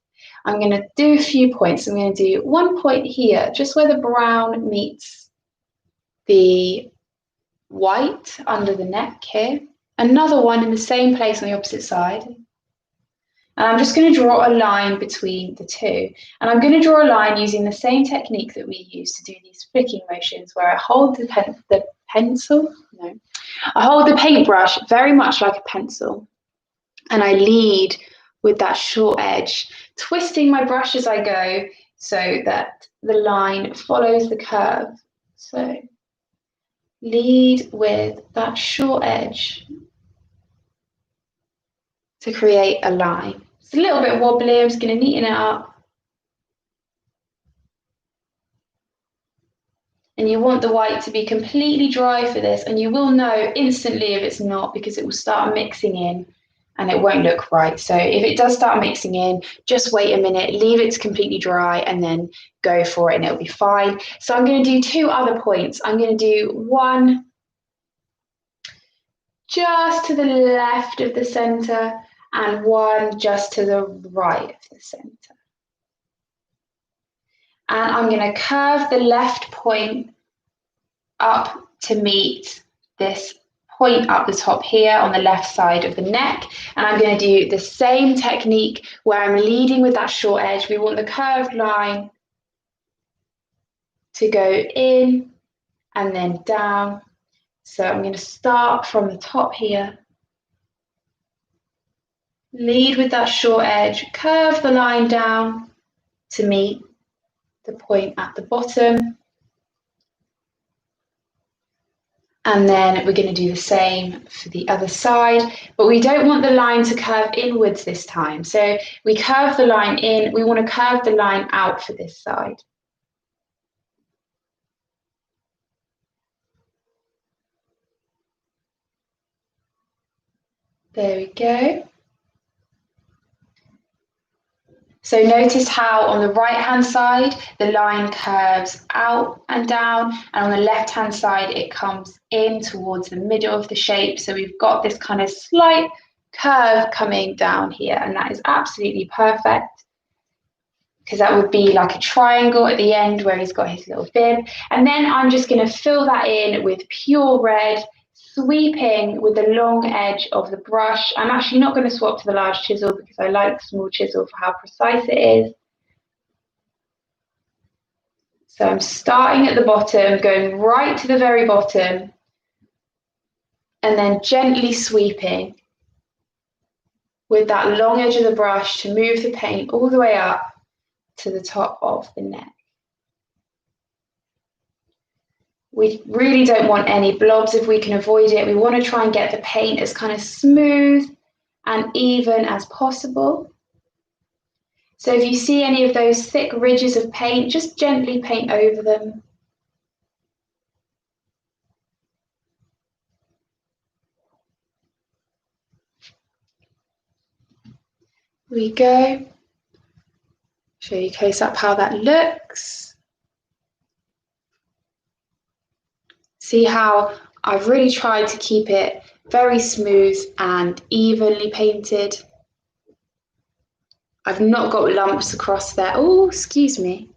I'm going to do a few points. I'm going to do one point here, just where the brown meets the white under the neck here. Another one in the same place on the opposite side. And I'm just going to draw a line between the two. And I'm going to draw a line using the same technique that we use to do these flicking motions, where I hold the pencil. No, I hold the paintbrush very much like a pencil. And I lead with that short edge, twisting my brush as I go so that the line follows the curve. So lead with that short edge to create a line. It's a little bit wobbly, I'm just going to neaten it up. And you want the white to be completely dry for this, and you will know instantly if it's not, because it will start mixing in and it won't look right. So if it does start mixing in, just wait a minute, leave it to completely dry, and then go for it and it'll be fine. So I'm going to do two other points. I'm going to do one just to the left of the center, and one just to the right of the center. And I'm going to curve the left point up to meet this point up the top here on the left side of the neck. And I'm going to do the same technique where I'm leading with that short edge. We want the curved line to go in and then down. So I'm going to start from the top here. Lead with that short edge, curve the line down to meet the point at the bottom. And then we're going to do the same for the other side, but we don't want the line to curve inwards this time. So we curve the line in, we want to curve the line out for this side. There we go. So notice how on the right hand side the line curves out and down, and on the left hand side it comes in towards the middle of the shape. So we've got this kind of slight curve coming down here, and that is absolutely perfect, because that would be like a triangle at the end where he's got his little bib. And then I'm just going to fill that in with pure red, sweeping with the long edge of the brush. I'm actually not going to swap to the large chisel because I like the small chisel for how precise it is. So I'm starting at the bottom, going right to the very bottom, and then gently sweeping with that long edge of the brush to move the paint all the way up to the top of the neck. We really don't want any blobs if we can avoid it. We want to try and get the paint as kind of smooth and even as possible. So if you see any of those thick ridges of paint, just gently paint over them. Here we go. Show you close up how that looks. See how I've really tried to keep it very smooth and evenly painted. I've not got lumps across there. Oh, excuse me.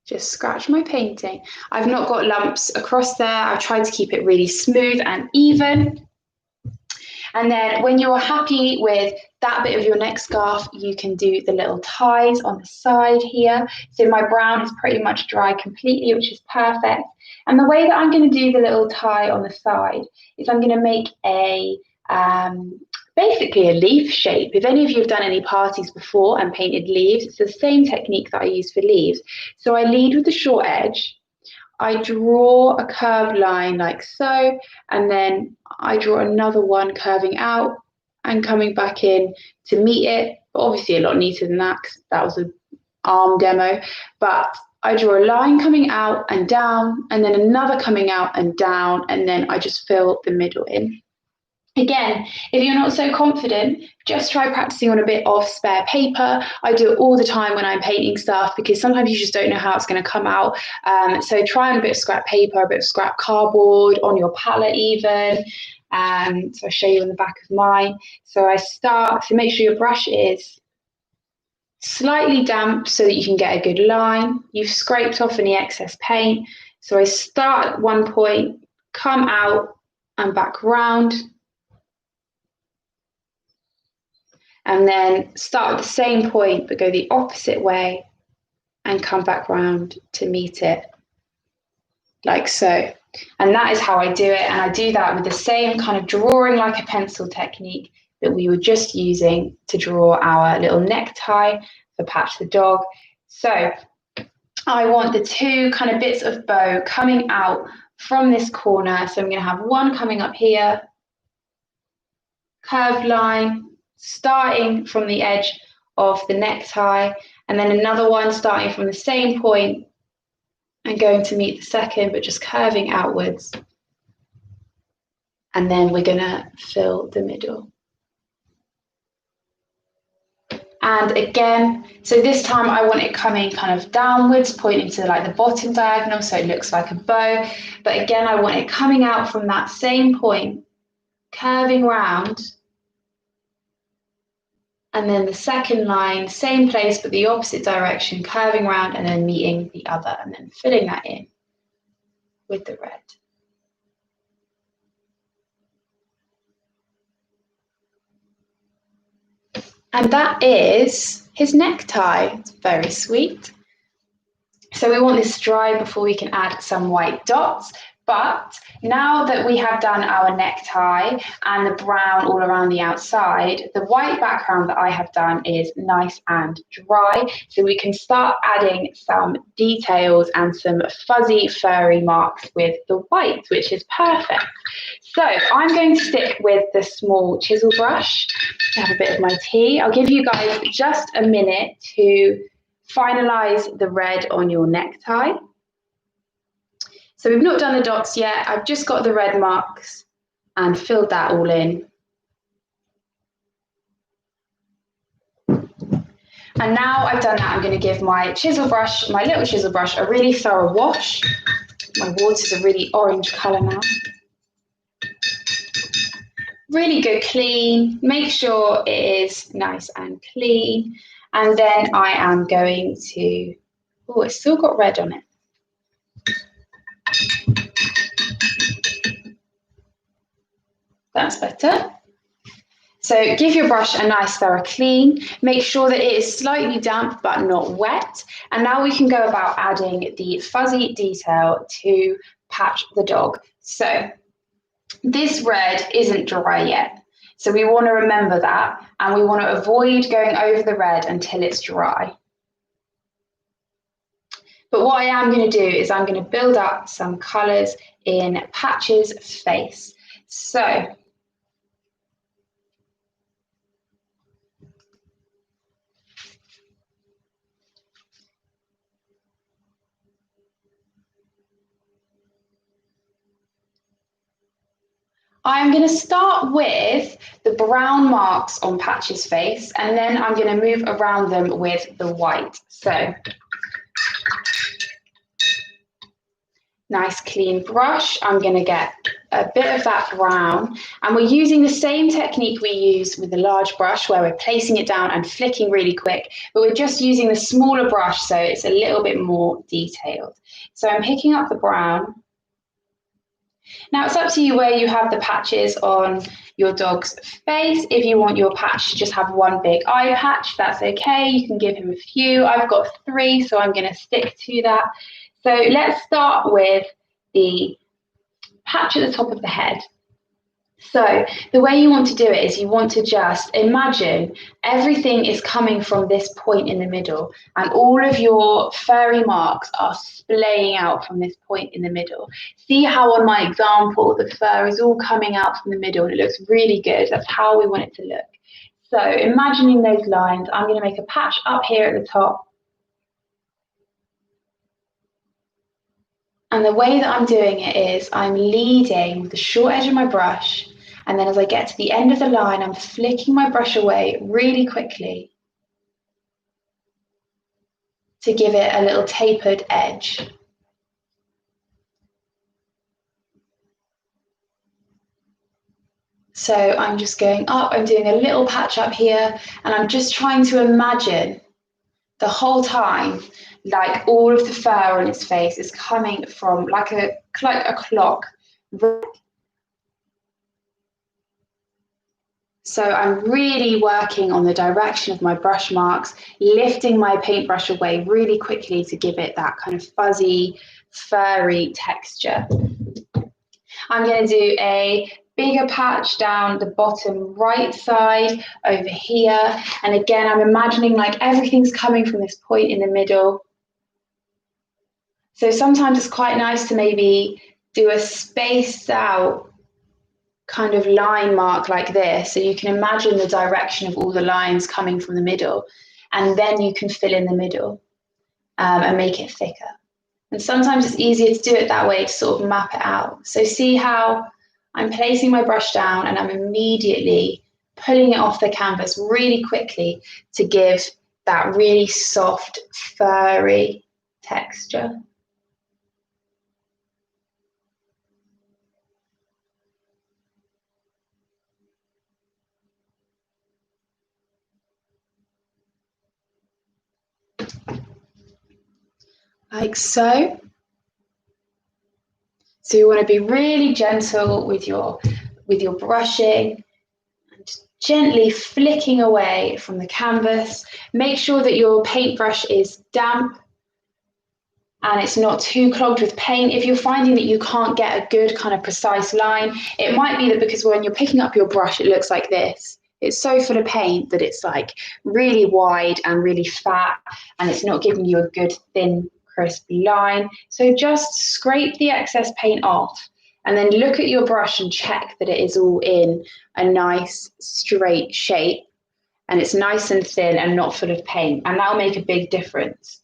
Just scratch my painting. I've not got lumps across there. I've tried to keep it really smooth and even. And then when you're happy with that bit of your neck scarf, you can do the little ties on the side here. So my brown is pretty much dry completely, which is perfect. And the way that I'm going to do the little tie on the side is I'm going to make a basically a leaf shape. If any of you have done any parties before and painted leaves, it's the same technique that I use for leaves. So I lead with the short edge. I draw a curved line like so, and then I draw another one curving out and coming back in to meet it. But obviously a lot neater than that because that was an arm demo. But I draw a line coming out and down, and then another coming out and down, and then I just fill the middle in. Again, if you're not so confident, just try practicing on a bit of spare paper. I do it all the time when I'm painting stuff because sometimes you just don't know how it's going to come out. So try on a bit of scrap paper, a bit of scrap cardboard, on your palette even. So I'll show you on the back of mine. So I start, so make sure your brush is slightly damp so that you can get a good line. You've scraped off any excess paint. So I start at one point, come out and back round. And then start at the same point, but go the opposite way and come back round to meet it, like so. And that is how I do it. And I do that with the same kind of drawing like a pencil technique that we were just using to draw our little necktie for Patch the dog. So I want the two kind of bits of bow coming out from this corner. So I'm going to have one coming up here, curved line, starting from the edge of the necktie, and then another one starting from the same point and going to meet the second, but just curving outwards. And then we're going to fill the middle. And again, so this time I want it coming kind of downwards, pointing to like the bottom diagonal, so it looks like a bow. But again, I want it coming out from that same point, curving round. And then the second line, same place, but the opposite direction, curving round and then meeting the other, and then filling that in with the red. And that is his necktie. It's very sweet. So we want this to dry before we can add some white dots. But now that we have done our necktie and the brown all around the outside, the white background that I have done is nice and dry. So we can start adding some details and some fuzzy furry marks with the white, which is perfect. So I'm going to stick with the small chisel brush. I have a bit of my tea. I'll give you guys just a minute to finalize the red on your necktie. So we've not done the dots yet. I've just got the red marks and filled that all in. And now I've done that, I'm going to give my chisel brush, my little chisel brush, a really thorough wash. My water's a really orange colour now. Really good clean. Make sure it is nice and clean. And then I am going to, oh, it's still got red on it. That's better. So give your brush a nice thorough clean. Make sure that it is slightly damp but not wet. And now we can go about adding the fuzzy detail to Patch the dog. So this red isn't dry yet. So we want to remember that, and we want to avoid going over the red until it's dry. But what I am going to do is I'm going to build up some colours in Patch's face. So I'm going to start with the brown marks on Patch's face, and then I'm going to move around them with the white. So nice clean brush. I'm going to get a bit of that brown, and we're using the same technique we use with the large brush where we're placing it down and flicking really quick, but we're just using the smaller brush so it's a little bit more detailed. So I'm picking up the brown. Now it's up to you where you have the patches on your dog's face. If you want your patch to just have one big eye patch, that's okay. You can give him a few. I've got 3, so I'm going to stick to that. So let's start with the patch at the top of the head. So the way you want to do it is you want to just imagine everything is coming from this point in the middle, and all of your furry marks are splaying out from this point in the middle. See how on my example the fur is all coming out from the middle and it looks really good. That's how we want it to look. So imagining those lines, I'm going to make a patch up here at the top. And the way that I'm doing it is I'm leading with the short edge of my brush, and then as I get to the end of the line, I'm flicking my brush away really quickly to give it a little tapered edge. So I'm just going up, I'm doing a little patch up here, and I'm just trying to imagine the whole time like all of the fur on its face is coming from like a clock. So I'm really working on the direction of my brush marks, lifting my paintbrush away really quickly to give it that kind of fuzzy, furry texture. I'm going to do a bigger patch down the bottom right side over here. And again, I'm imagining like everything's coming from this point in the middle. So sometimes it's quite nice to maybe do a spaced out kind of line mark like this, so you can imagine the direction of all the lines coming from the middle, and then you can fill in the middle and make it thicker. And sometimes it's easier to do it that way to sort of map it out. So see how I'm placing my brush down and I'm immediately pulling it off the canvas really quickly to give that really soft, furry texture. Like so. So you want to be really gentle with your brushing, and just gently flicking away from the canvas. Make sure that your paintbrush is damp and it's not too clogged with paint. If you're finding that you can't get a good kind of precise line, it might be that because when you're picking up your brush, it looks like this. It's so full of paint that it's like really wide and really fat, and it's not giving you a good thin crisp line. So just scrape the excess paint off and then look at your brush and check that it is all in a nice straight shape and it's nice and thin and not full of paint, and that'll make a big difference.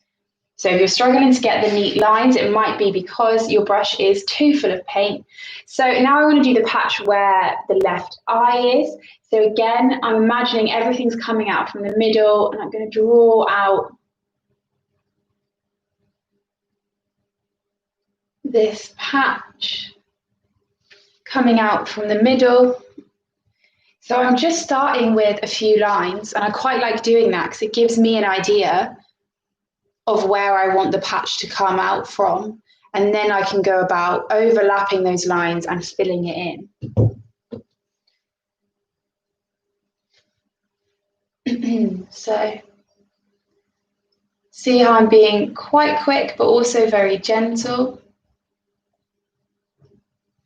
So if you're struggling to get the neat lines, it might be because your brush is too full of paint. So now I want to do the patch where the left eye is. So again, I'm imagining everything's coming out from the middle, and I'm going to draw out this patch coming out from the middle. So I'm just starting with a few lines, and I quite like doing that because it gives me an idea of where I want the patch to come out from, and then I can go about overlapping those lines and filling it in. So see how I'm being quite quick but also very gentle,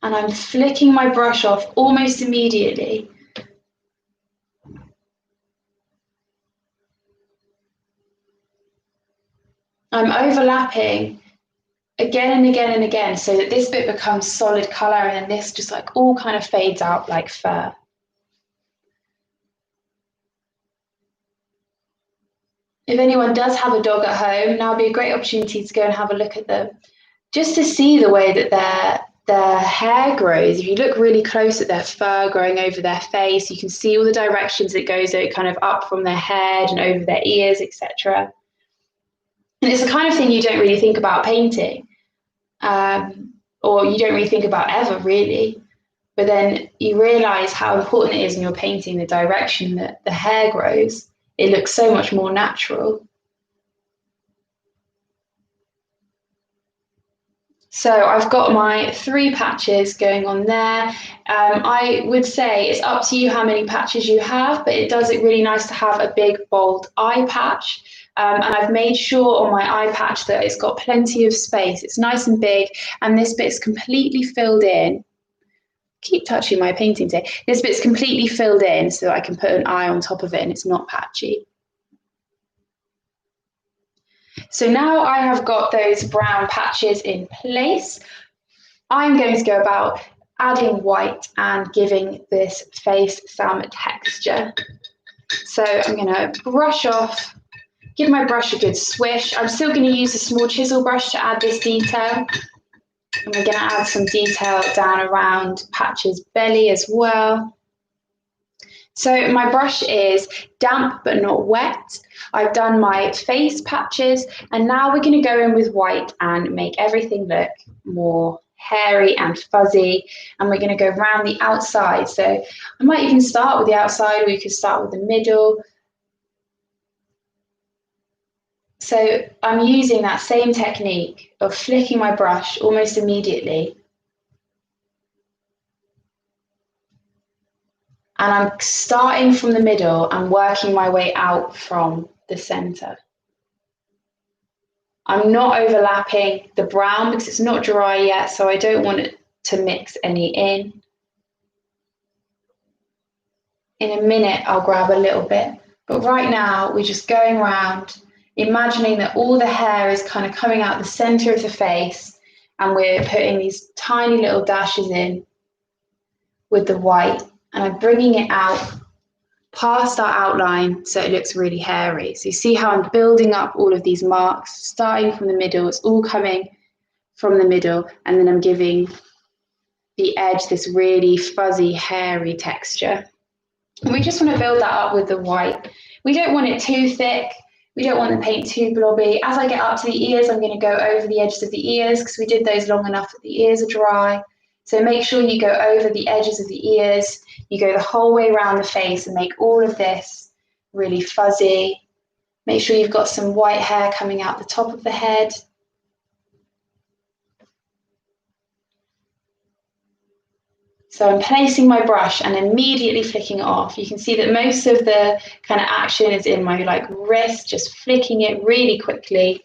and I'm flicking my brush off almost immediately. I'm overlapping again and again and again so that this bit becomes solid colour, and then this just like all kind of fades out like fur. If anyone does have a dog at home, now would be a great opportunity to go and have a look at them, just to see the way that their hair grows. If you look really close at their fur growing over their face, you can see all the directions it goes kind of up from their head and over their ears, etc. And it's the kind of thing you don't really think about painting, or you don't really think about ever, really. But then you realise how important it is when you're painting the direction that the hair grows. It looks so much more natural. So I've got my 3 patches going on there. I would say it's up to you how many patches you have, but it does it really nice to have a big, bold eye patch. And I've made sure on my eye patch that it's got plenty of space. It's nice and big, and this bit's completely filled in. Keep touching my painting today. This bit's completely filled in so that I can put an eye on top of it and it's not patchy. So now I have got those brown patches in place. I'm going to go about adding white and giving this face some texture. So I'm going to brush off, give my brush a good swish. I'm still going to use a small chisel brush to add this detail. And we're going to add some detail down around Patch's belly as well. So my brush is damp but not wet. I've done my face patches, and now we're going to go in with white and make everything look more hairy and fuzzy, and we're going to go around the outside. So I might even start with the outside, or you could start with the middle. So I'm using that same technique of flicking my brush almost immediately. And I'm starting from the middle and working my way out from the center. I'm not overlapping the brown because it's not dry yet, so I don't want it to mix any in. In a minute, I'll grab a little bit, but right now we're just going around, imagining that all the hair is kind of coming out the center of the face, and we're putting these tiny little dashes in with the white, and I'm bringing it out past our outline so it looks really hairy. So you see how I'm building up all of these marks, starting from the middle. It's all coming from the middle, and then I'm giving the edge this really fuzzy, hairy texture. And we just want to build that up with the white. We don't want it too thick. We don't want the paint too blobby. As I get up to the ears, I'm going to go over the edges of the ears because we did those long enough that the ears are dry. So make sure you go over the edges of the ears. You go the whole way around the face and make all of this really fuzzy. Make sure you've got some white hair coming out the top of the head. So I'm placing my brush and immediately flicking it off. You can see that most of the kind of action is in my wrist, just flicking it really quickly.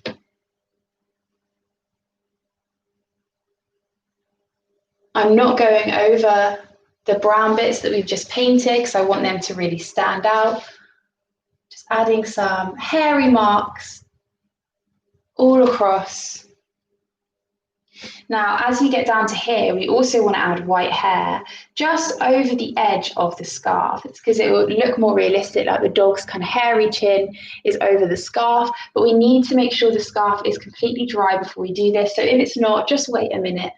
I'm not going over the brown bits that we've just painted because I want them to really stand out. Just adding some hairy marks all across. Now, as you get down to here, we also want to add white hair just over the edge of the scarf. It's because it will look more realistic, like the dog's kind of hairy chin is over the scarf, but we need to make sure the scarf is completely dry before we do this. So if it's not, just wait a minute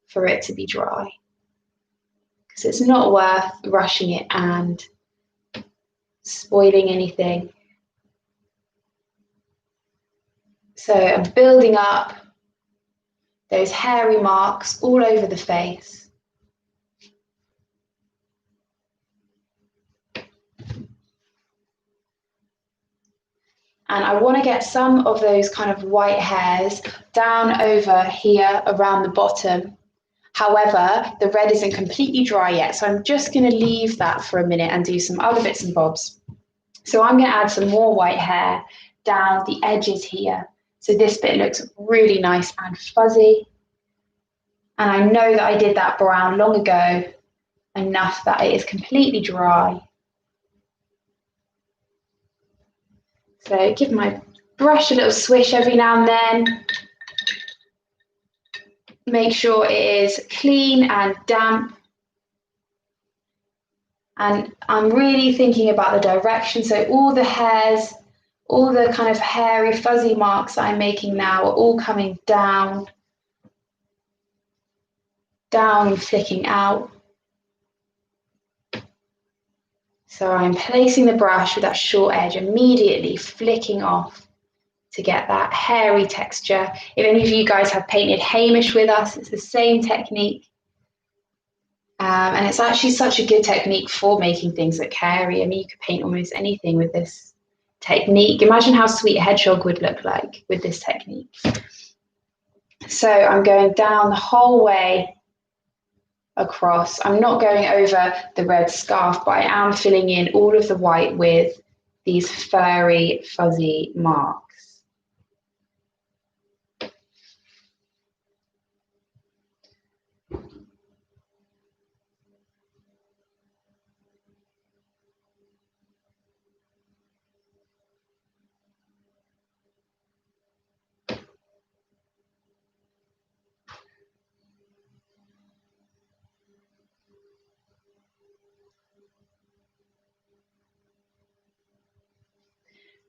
for it to be dry, because it's not worth rushing it and spoiling anything. So I'm building up those hairy marks all over the face. And I want to get some of those kind of white hairs down over here around the bottom. However, the red isn't completely dry yet, so I'm just going to leave that for a minute and do some other bits and bobs. So I'm going to add some more white hair down the edges here. So this bit looks really nice and fuzzy. And I know that I did that brown long ago, enough that it is completely dry. So give my brush a little swish every now and then. Make sure it is clean and damp. And I'm really thinking about the direction. So all the hairs, all the kind of hairy, fuzzy marks that I'm making now are all coming down, down and flicking out. So I'm placing the brush with that short edge, immediately flicking off to get that hairy texture. If any of you guys have painted Hamish with us, it's the same technique. And it's actually such a good technique for making things look hairy. I mean, you could paint almost anything with this technique. Imagine how sweet a hedgehog would look like with this technique. So I'm going down the whole way across. I'm not going over the red scarf, but I am filling in all of the white with these furry, fuzzy marks.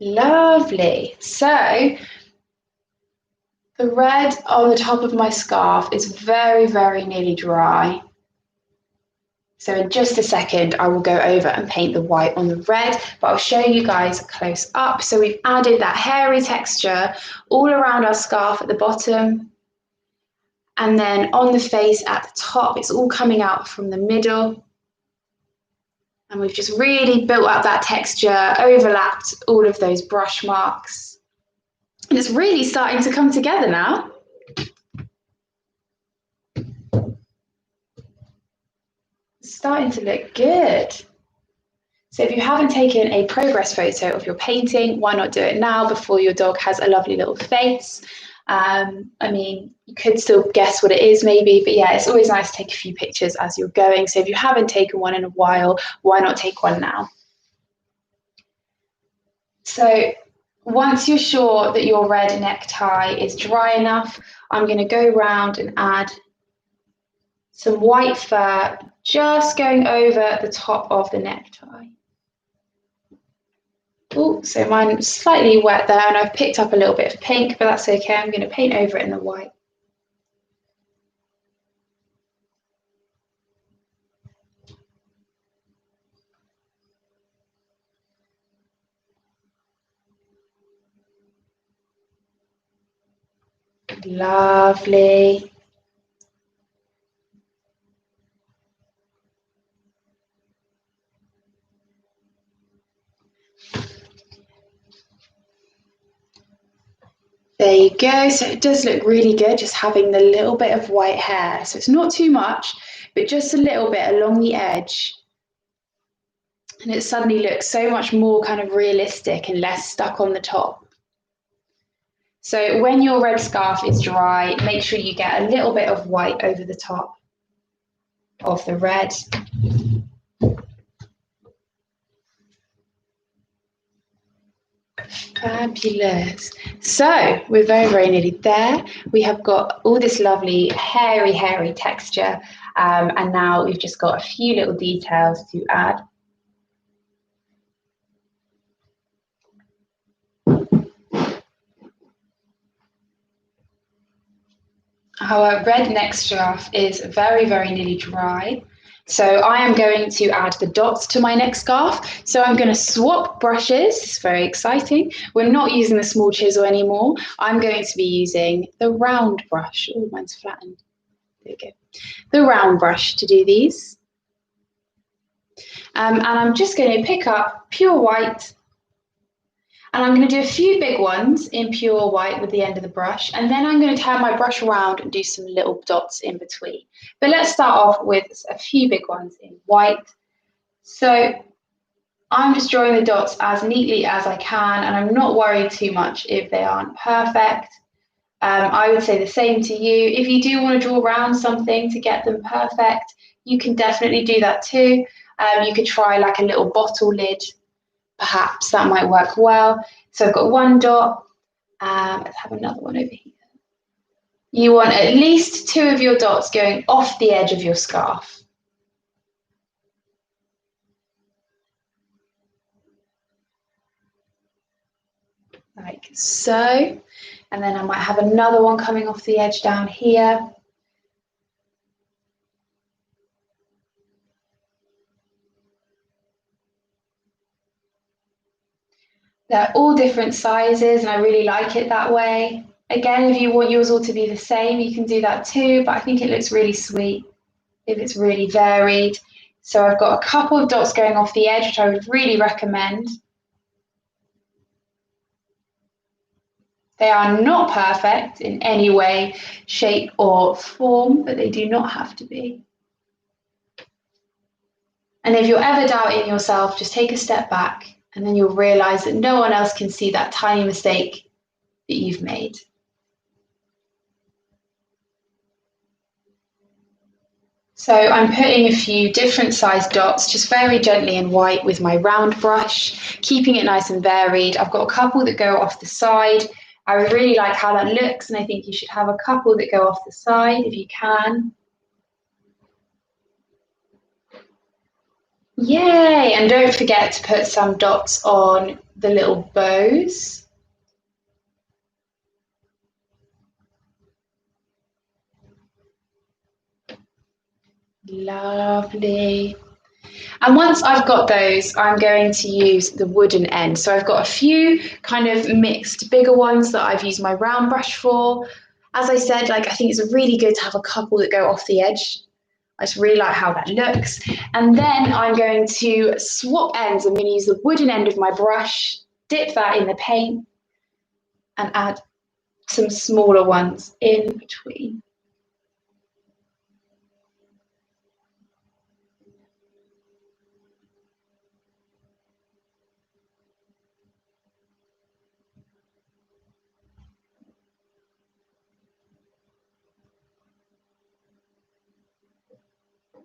Lovely. So the red on the top of my scarf is very, very nearly dry. So in just a second, I will go over and paint the white on the red, but I'll show you guys close up. So we've added that hairy texture all around our scarf at the bottom. And then on the face at the top, it's all coming out from the middle. And we've just really built up that texture, overlapped all of those brush marks. And it's really starting to come together now. It's starting to look good. So if you haven't taken a progress photo of your painting, why not do it now before your dog has a lovely little face? I mean, you could still guess what it is maybe, but yeah, it's always nice to take a few pictures as you're going. So if you haven't taken one in a while, why not take one now? So once you're sure that your red necktie is dry enough, I'm going to go around and add some white fur, just going over the top of the necktie. Oh, so mine's slightly wet there, and I've picked up a little bit of pink, but that's okay. I'm going to paint over it in the white. Lovely. There you go. So it does look really good just having the little bit of white hair. So it's not too much, but just a little bit along the edge. And it suddenly looks so much more kind of realistic and less stuck on the top. So when your red scarf is dry, make sure you get a little bit of white over the top of the red. Fabulous. So we're very, very nearly there. We have got all this lovely hairy, hairy texture. And now we've just got a few little details to add. Our red neck scarf is very, very nearly dry. So I am going to add the dots to my neck scarf. So I'm going to swap brushes. It's very exciting. We're not using the small chisel anymore. I'm going to be using the round brush. Oh, mine's flattened. There you go. The round brush to do these. And I'm just going to pick up pure white. And I'm going to do a few big ones in pure white with the end of the brush. And then I'm going to turn my brush around and do some little dots in between. But let's start off with a few big ones in white. So I'm just drawing the dots as neatly as I can, and I'm not worried too much if they aren't perfect. I would say the same to you. If you do want to draw around something to get them perfect, you can definitely do that too. You could try like a little bottle lid. Perhaps that might work well. So I've got one dot, Let's have another one over here. You want at least 2 of your dots going off the edge of your scarf. Like so. And then I might have another one coming off the edge down here. They're all different sizes and I really like it that way. Again, if you want yours all to be the same, you can do that too, but I think it looks really sweet if it's really varied. So I've got a couple of dots going off the edge, which I would really recommend. They are not perfect in any way, shape or form, but they do not have to be. And if you're ever doubting yourself, just take a step back and then you'll realize that no one else can see that tiny mistake that you've made. So I'm putting a few different sized dots, just very gently in white with my round brush, keeping it nice and varied. I've got a couple that go off the side. I really like how that looks, and I think you should have a couple that go off the side if you can. Yay! And don't forget to put some dots on the little bows. Lovely. And once I've got those, I'm going to use the wooden end. So I've got a few kind of mixed bigger ones that I've used my round brush for. As I said, like I think it's really good to have a couple that go off the edge. I just really like how that looks. And then I'm going to swap ends. I'm going to use the wooden end of my brush, dip that in the paint, and add some smaller ones in between.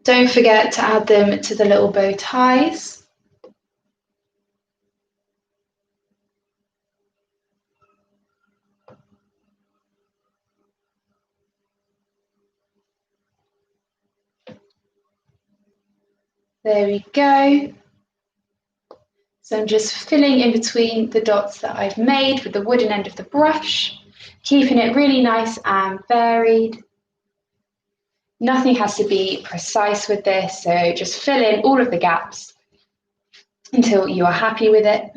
Don't forget to add them to the little bow ties. There we go. So I'm just filling in between the dots that I've made with the wooden end of the brush, keeping it really nice and varied. Nothing has to be precise with this, so just fill in all of the gaps until you are happy with it.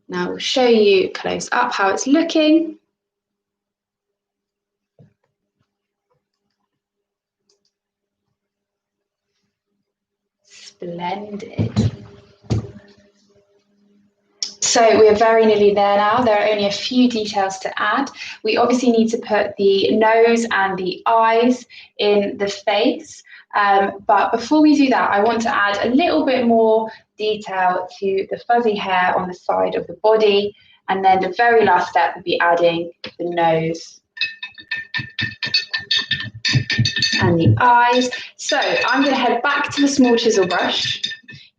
Now we'll show you close up how it's looking. Splendid. So we're very nearly there now. There are only a few details to add. We obviously need to put the nose and the eyes in the face. But before we do that, I want to add a little bit more detail to the fuzzy hair on the side of the body. And then the very last step would be adding the nose and the eyes. So I'm going to head back to the small chisel brush,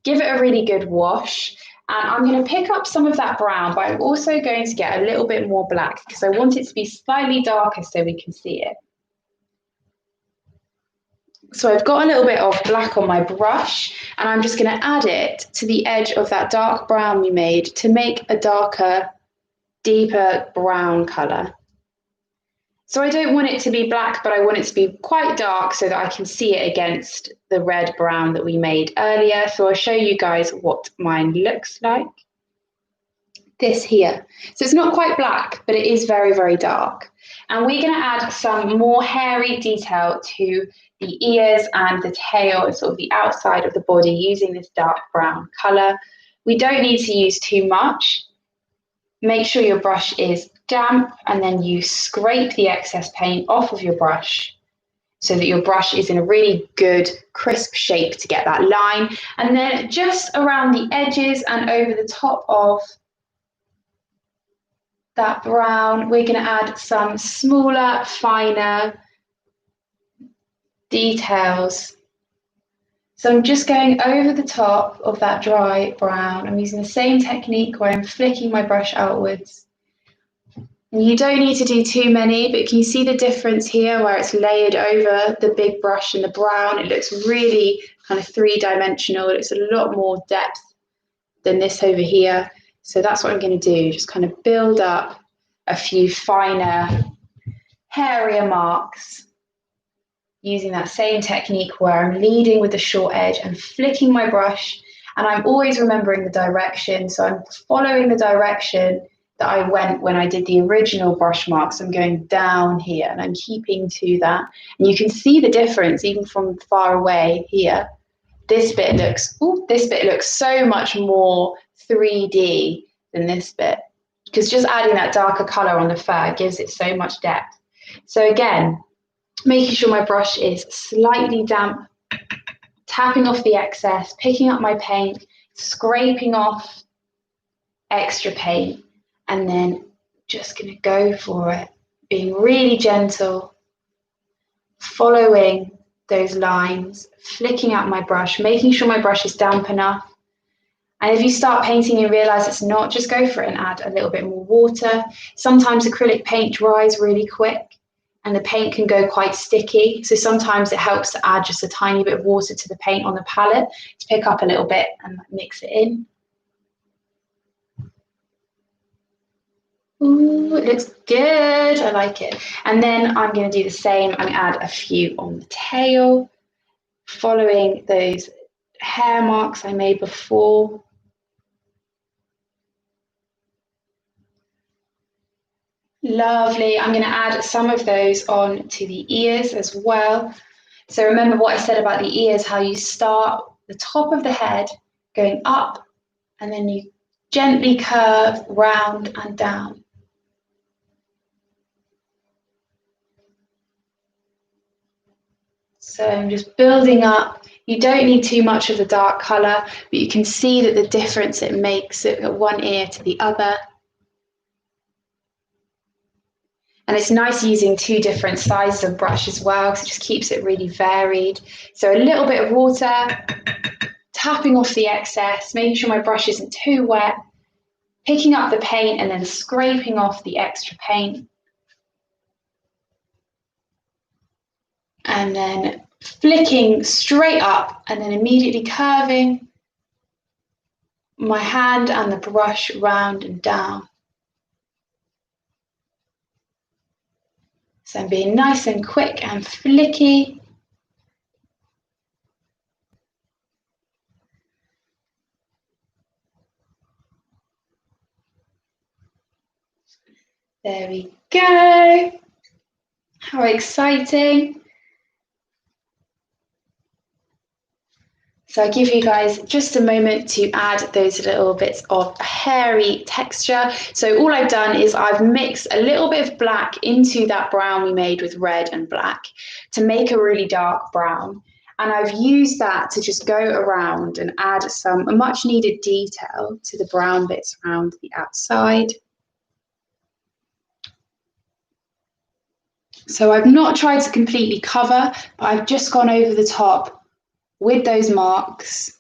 give it a really good wash. And I'm going to pick up some of that brown, but I'm also going to get a little bit more black because I want it to be slightly darker so we can see it. So I've got a little bit of black on my brush and I'm just going to add it to the edge of that dark brown we made to make a darker, deeper brown colour. So I don't want it to be black, but I want it to be quite dark so that I can see it against the red brown that we made earlier. So I'll show you guys what mine looks like. This here. So it's not quite black, but it is very, very dark. And we're going to add some more hairy detail to the ears and the tail and sort of the outside of the body using this dark brown colour. We don't need to use too much. Make sure your brush is damp and then you scrape the excess paint off of your brush so that your brush is in a really good crisp shape to get that line. And then just around the edges and over the top of that brown, we're going to add some smaller, finer details. So I'm just going over the top of that dry brown. I'm using the same technique where I'm flicking my brush outwards, And you don't need to do too many, but can you see the difference here where it's layered over the big brush and the brown? It looks really kind of three-dimensional. It's a lot more depth than this over here. So that's what I'm going to do, just kind of build up a few finer, hairier marks using that same technique where I'm leading with the short edge and flicking my brush, and I'm always remembering the direction. So I'm following the direction that I went when I did the original brush marks. I'm going down here and I'm keeping to that. And you can see the difference even from far away here. This bit looks so much more 3D than this bit, because just adding that darker color on the fur gives it so much depth. So again, making sure my brush is slightly damp, tapping off the excess, picking up my paint, scraping off extra paint, and then just going to go for it, being really gentle, following those lines, flicking out my brush, making sure my brush is damp enough. And if you start painting and realize it's not, just go for it and add a little bit more water. Sometimes acrylic paint dries really quick and the paint can go quite sticky. So sometimes it helps to add just a tiny bit of water to the paint on the palette to pick up a little bit and mix it in. Ooh, it looks good. I like it. And then I'm going to do the same and add a few on the tail, following those hair marks I made before. Lovely. I'm going to add some of those on to the ears as well. So remember what I said about the ears, how you start the top of the head going up and then you gently curve round and down. So I'm just building up. You don't need too much of the dark colour, but you can see that the difference it makes at one ear to the other. And it's nice using two different sizes of brush as well, because it just keeps it really varied. So a little bit of water, tapping off the excess, making sure my brush isn't too wet, picking up the paint and then scraping off the extra paint. And then flicking straight up and then immediately curving my hand and the brush round and down. So I'm being nice and quick and flicky. There we go. How exciting. So I give you guys just a moment to add those little bits of hairy texture. So all I've done is I've mixed a little bit of black into that brown we made with red and black to make a really dark brown. And I've used that to just go around and add some much needed detail to the brown bits around the outside. So I've not tried to completely cover, but I've just gone over the top with those marks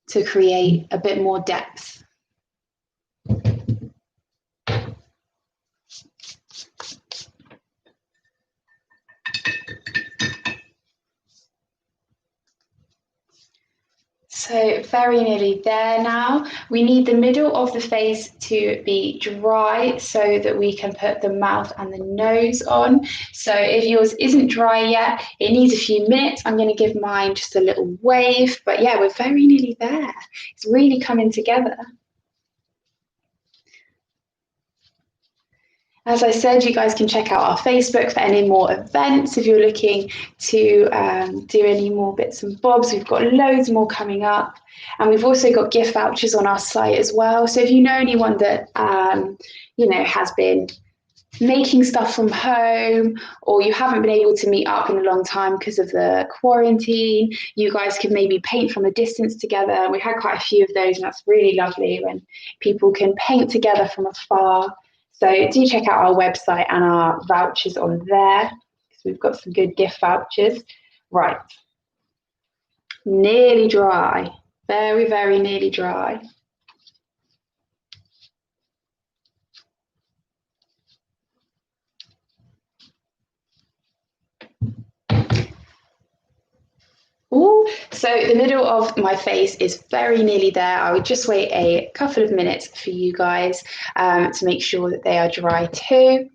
to create a bit more depth. So very nearly there now. We need the middle of the face to be dry so that we can put the mouth and the nose on. So if yours isn't dry yet, it needs a few minutes. I'm going to give mine just a little wave, but yeah, we're very nearly there. It's really coming together. As I said, you guys can check out our Facebook for any more events if you're looking to do any more bits and bobs. We've got loads more coming up, and we've also got gift vouchers on our site as well. So if you know anyone that has been making stuff from home, or you haven't been able to meet up in a long time because of the quarantine, you guys could maybe paint from a distance together. We had quite a few of those, and that's really lovely when people can paint together from afar. So do check out our website and our vouchers on there, because we've got some good gift vouchers. Right, nearly dry, very, very nearly dry. So the middle of my face is very nearly there. I would just wait a couple of minutes for you guys to make sure that they are dry too.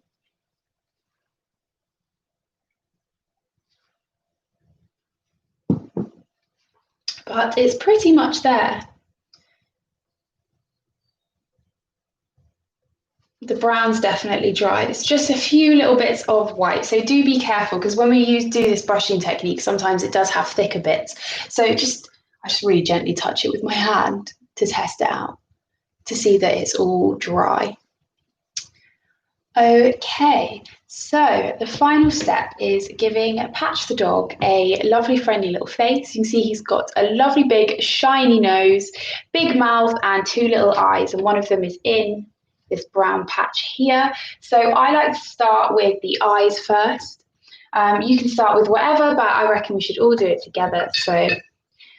But it's pretty much there. The brown's definitely dried. It's just a few little bits of white. So do be careful, because when we do this brushing technique, sometimes it does have thicker bits. So I just really gently touch it with my hand to test it out, to see that it's all dry. Okay, so the final step is giving Patch the dog a lovely friendly little face. You can see he's got a lovely big shiny nose, big mouth and two little eyes, and one of them is in this brown patch here. So I like to start with the eyes first. You can start with whatever, but I reckon we should all do it together. So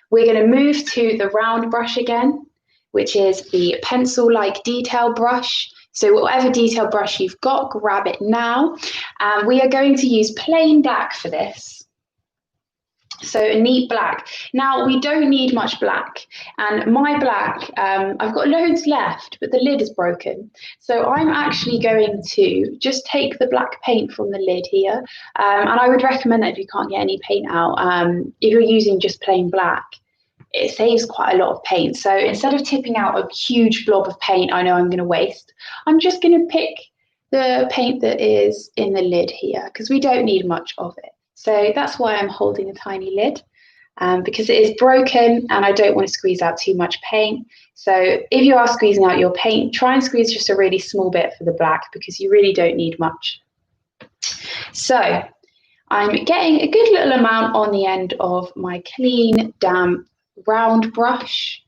we're going to move to the round brush again, which is the pencil-like detail brush. So whatever detail brush you've got, grab it now. We are going to use plain black for this. So a neat black. Now we don't need much black, and my black, I've got loads left, but the lid is broken. So I'm actually going to just take the black paint from the lid here, and I would recommend that if you can't get any paint out, if you're using just plain black, it saves quite a lot of paint. So instead of tipping out a huge blob of paint I know I'm going to waste, I'm just going to pick the paint that is in the lid here, because we don't need much of it. So that's why I'm holding a tiny lid, because it is broken and I don't want to squeeze out too much paint. So if you are squeezing out your paint, try and squeeze just a really small bit for the black, because you really don't need much. So I'm getting a good little amount on the end of my clean, damp, round brush.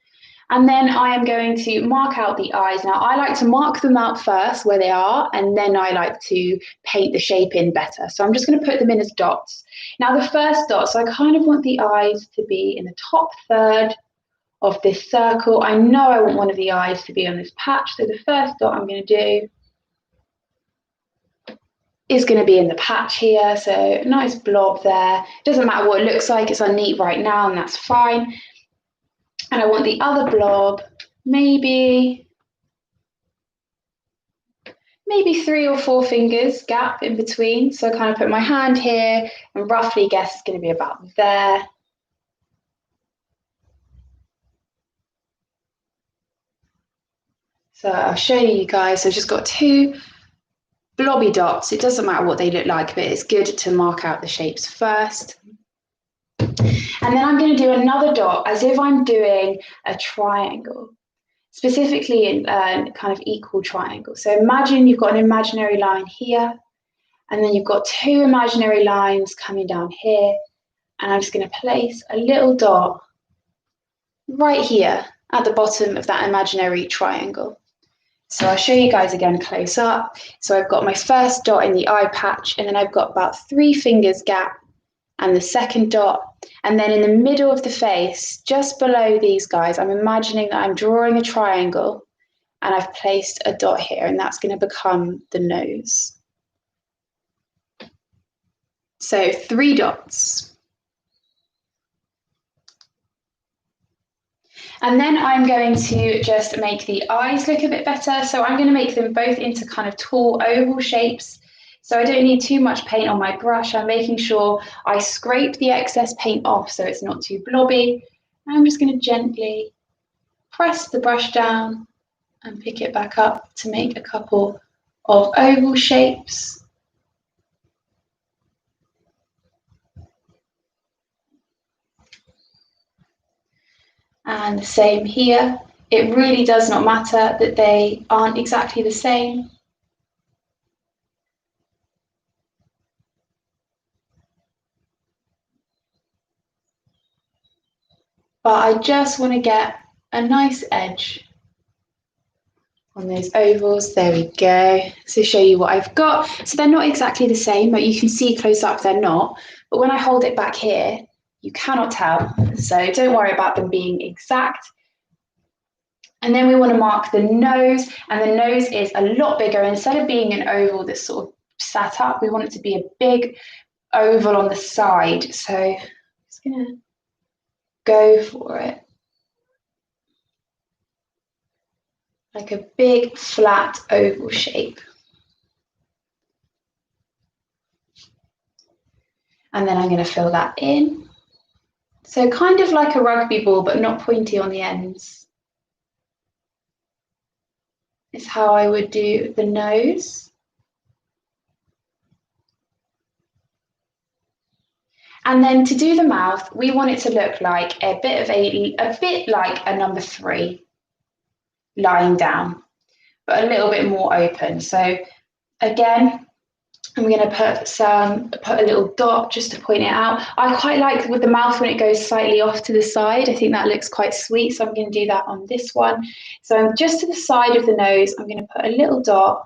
And then I am going to mark out the eyes. Now, I like to mark them out first where they are, and then I like to paint the shape in better. So I'm just going to put them in as dots. Now, the first dot, so I kind of want the eyes to be in the top third of this circle. I know I want one of the eyes to be on this patch. So the first dot I'm going to do is going to be in the patch here. So nice blob there. Doesn't matter what it looks like. It's unneat right now, and that's fine. And I want the other blob, maybe 3 or 4 fingers gap in between. So I kind of put my hand here and roughly guess it's going to be about there. So I'll show you guys. I've just got 2 blobby dots. It doesn't matter what they look like, but it's good to mark out the shapes first. And then I'm going to do another dot as if I'm doing a triangle, specifically in kind of equal triangle. So imagine you've got an imaginary line here, and then you've got 2 imaginary lines coming down here. And I'm just going to place a little dot right here at the bottom of that imaginary triangle. So I'll show you guys again close up. So I've got my first dot in the eye patch, and then I've got about 3 fingers gap and the second dot. And then in the middle of the face, just below these guys, I'm imagining that I'm drawing a triangle, and I've placed a dot here, and that's going to become the nose. So 3 dots. And then I'm going to just make the eyes look a bit better. So I'm going to make them both into kind of tall oval shapes. So I don't need too much paint on my brush. I'm making sure I scrape the excess paint off so it's not too blobby. I'm just going to gently press the brush down and pick it back up to make a couple of oval shapes. And the same here. It really does not matter that they aren't exactly the same. But I just want to get a nice edge on those ovals. There we go. So show you what I've got. So they're not exactly the same, but you can see close up they're not. But when I hold it back here, you cannot tell. So don't worry about them being exact. And then we want to mark the nose, and the nose is a lot bigger. Instead of being an oval that's sort of sat up, we want it to be a big oval on the side. So I'm just going to go for it. Like a big flat oval shape. And then I'm going to fill that in. So kind of like a rugby ball, but not pointy on the ends. Is how I would do the nose. And then to do the mouth, we want it to look like a bit like a number 3 lying down, but a little bit more open. So again, I'm going to put a little dot just to point it out. I quite like with the mouth when it goes slightly off to the side. I think that looks quite sweet. So I'm going to do that on this one. So I'm just to the side of the nose. I'm going to put a little dot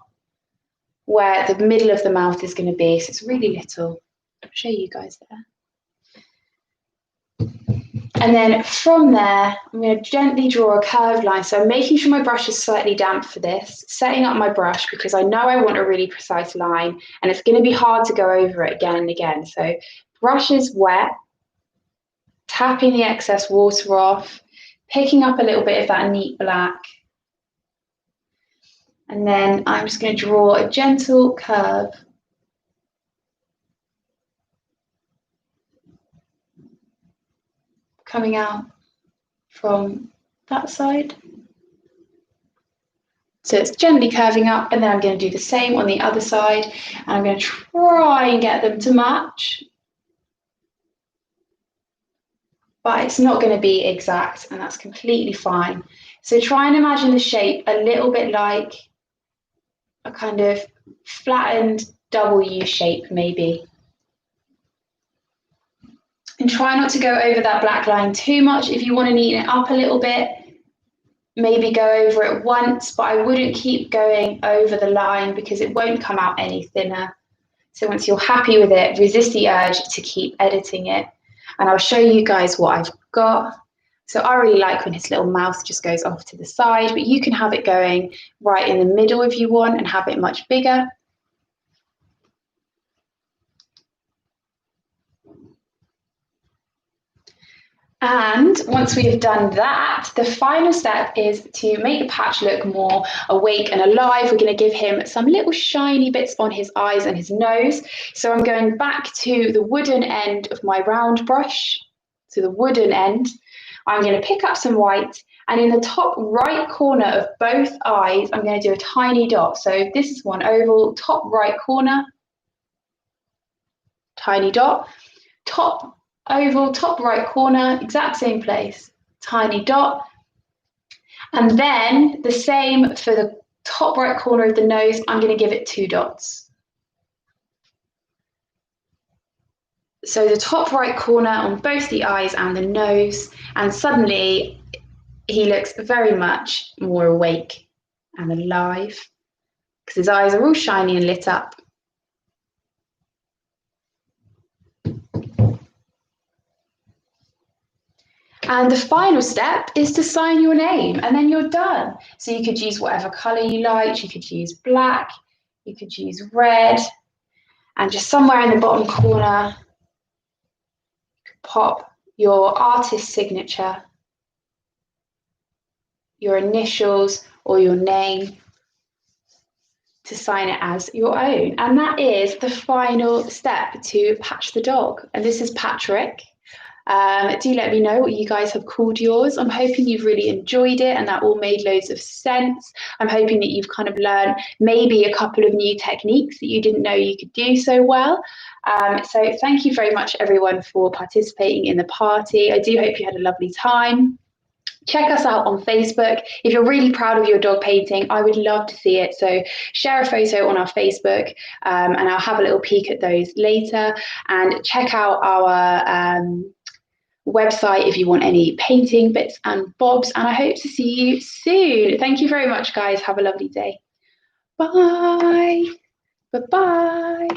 where the middle of the mouth is going to be. So it's really little. I'll show you guys there. And then from there, I'm going to gently draw a curved line. So I'm making sure my brush is slightly damp for this, setting up my brush because I know I want a really precise line and it's going to be hard to go over it again and again. So brush is wet, tapping the excess water off, picking up a little bit of that neat black. And then I'm just going to draw a gentle curve. Coming out from that side. So it's gently curving up, and then I'm going to do the same on the other side, and I'm going to try and get them to match. But it's not going to be exact, and that's completely fine. So try and imagine the shape a little bit like a kind of flattened W shape, maybe. And try not to go over that black line too much. If you want to neaten it up a little bit, maybe go over it once, but I wouldn't keep going over the line because it won't come out any thinner. So once you're happy with it, resist the urge to keep editing it. And I'll show you guys what I've got. So I really like when his little mouth just goes off to the side, but you can have it going right in the middle if you want and have it much bigger. And once we have done that, the final step is to make the patch look more awake and alive. We're going to give him some little shiny bits on his eyes and his nose. So I'm going back to the wooden end of my round brush, to the wooden end. I'm going to pick up some white, and in the top right corner of both eyes, I'm going to do a tiny dot. So this is one oval, top right corner, tiny dot, top oval, top right corner, exact same place, tiny dot. And then the same for the top right corner of the nose, I'm going to give it 2 dots. So the top right corner on both the eyes and the nose, and suddenly he looks very much more awake and alive because his eyes are all shiny and lit up. And the final step is to sign your name, and then you're done. So you could use whatever colour you liked. You could use black, you could use red, and just somewhere in the bottom corner, pop your artist signature, your initials or your name to sign it as your own. And that is the final step to patch the dog. And this is Patrick. Do let me know what you guys have called yours. I'm hoping you've really enjoyed it and that all made loads of sense. I'm hoping that you've kind of learned maybe a couple of new techniques that you didn't know you could do so well. So thank you very much everyone for participating in the party. I do hope you had a lovely time. Check us out on Facebook. If you're really proud of your dog painting, I would love to see it. So share a photo on our Facebook and I'll have a little peek at those later. And check out our website if you want any painting bits and bobs. And I hope to see you soon. Thank you very much, guys. Have a lovely day. Bye. Bye-bye.